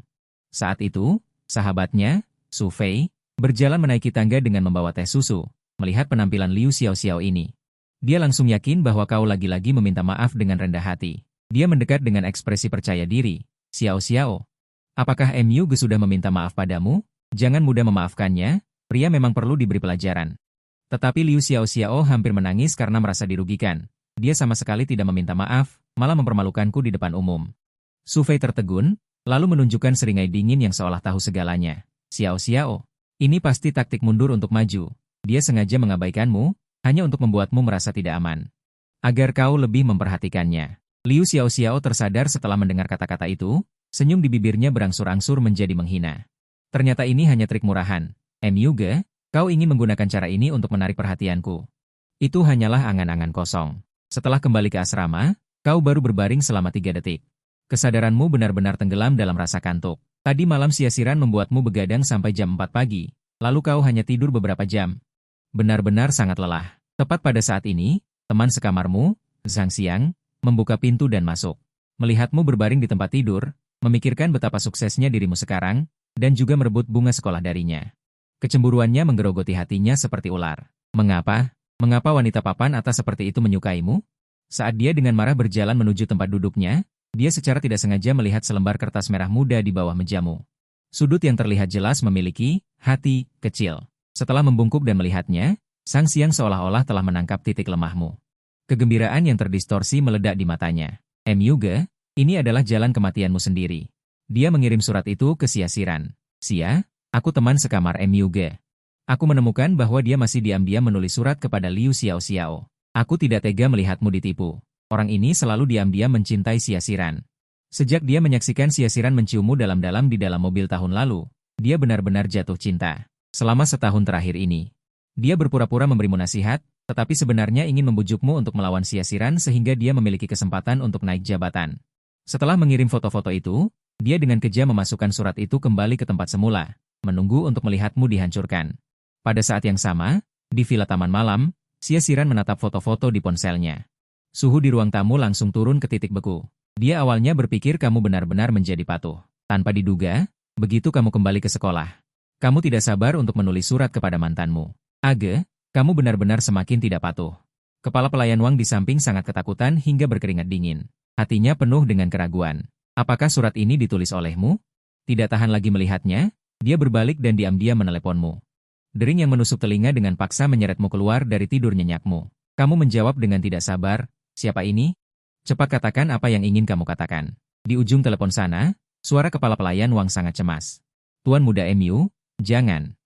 Saat itu, sahabatnya, Su Fei, berjalan menaiki tangga dengan membawa teh susu. Melihat penampilan Liu Xiaoxiao ini, dia langsung yakin bahwa kau lagi-lagi meminta maaf dengan rendah hati. Dia mendekat dengan ekspresi percaya diri. Xiaoxiao, apakah MU sudah meminta maaf padamu? Jangan mudah memaafkannya, pria memang perlu diberi pelajaran. Tetapi Liu Xiaoxiao hampir menangis karena merasa dirugikan. Dia sama sekali tidak meminta maaf, malah mempermalukanku di depan umum. Su Fei tertegun, lalu menunjukkan seringai dingin yang seolah tahu segalanya. Xiaoxiao, ini pasti taktik mundur untuk maju. Dia sengaja mengabaikanmu, hanya untuk membuatmu merasa tidak aman. Agar kau lebih memperhatikannya. Liu Xiaoxiao tersadar setelah mendengar kata-kata itu, senyum di bibirnya berangsur-angsur menjadi menghina. Ternyata ini hanya trik murahan. MUge, kau ingin menggunakan cara ini untuk menarik perhatianku. Itu hanyalah angan-angan kosong. Setelah kembali ke asrama, kau baru berbaring selama 3 detik. Kesadaranmu benar-benar tenggelam dalam rasa kantuk. Tadi malam sia-siran membuatmu begadang sampai jam 4 pagi, lalu kau hanya tidur beberapa jam. Benar-benar sangat lelah. Tepat pada saat ini, teman sekamarmu, Zhang Xiang, membuka pintu dan masuk. Melihatmu berbaring di tempat tidur, memikirkan betapa suksesnya dirimu sekarang, dan juga merebut bunga sekolah darinya. Kecemburuannya menggerogoti hatinya seperti ular. Mengapa? Mengapa wanita papan atas seperti itu menyukaimu? Saat dia dengan marah berjalan menuju tempat duduknya, dia secara tidak sengaja melihat selembar kertas merah muda di bawah mejamu. Sudut yang terlihat jelas memiliki hati kecil. Setelah membungkuk dan melihatnya, Zhang Xiang seolah-olah telah menangkap titik lemahmu. Kegembiraan yang terdistorsi meledak di matanya. MUge, ini adalah jalan kematianmu sendiri. Dia mengirim surat itu ke Xia Xiran. Xia, aku teman sekamar MUge. Aku menemukan bahwa dia masih diam-diam menulis surat kepada Liu Xiaoxiao. Aku tidak tega melihatmu ditipu. Orang ini selalu diam-diam mencintai Xia Xiran. Sejak dia menyaksikan Xia Xiran menciummu dalam-dalam di dalam mobil tahun lalu, dia benar-benar jatuh cinta. Selama setahun terakhir ini, dia berpura-pura memberimu nasihat, tetapi sebenarnya ingin membujukmu untuk melawan Xia Xiran sehingga dia memiliki kesempatan untuk naik jabatan. Setelah mengirim foto-foto itu, dia dengan kejam memasukkan surat itu kembali ke tempat semula, menunggu untuk melihatmu dihancurkan. Pada saat yang sama, di villa taman malam, Xia Xiran menatap foto-foto di ponselnya. Suhu di ruang tamu langsung turun ke titik beku. Dia awalnya berpikir kamu benar-benar menjadi patuh. Tanpa diduga, begitu kamu kembali ke sekolah, kamu tidak sabar untuk menulis surat kepada mantanmu. Age, kamu benar-benar semakin tidak patuh. Kepala pelayan Wang di samping sangat ketakutan hingga berkeringat dingin. Hatinya penuh dengan keraguan. Apakah surat ini ditulis olehmu? Tidak tahan lagi melihatnya, dia berbalik dan diam-diam meneleponmu. Dering yang menusuk telinga dengan paksa menyeretmu keluar dari tidur nyenyakmu. Kamu menjawab dengan tidak sabar, siapa ini? Cepat katakan apa yang ingin kamu katakan. Di ujung telepon sana, suara kepala pelayan Wang sangat cemas. Tuan muda MU, jangan.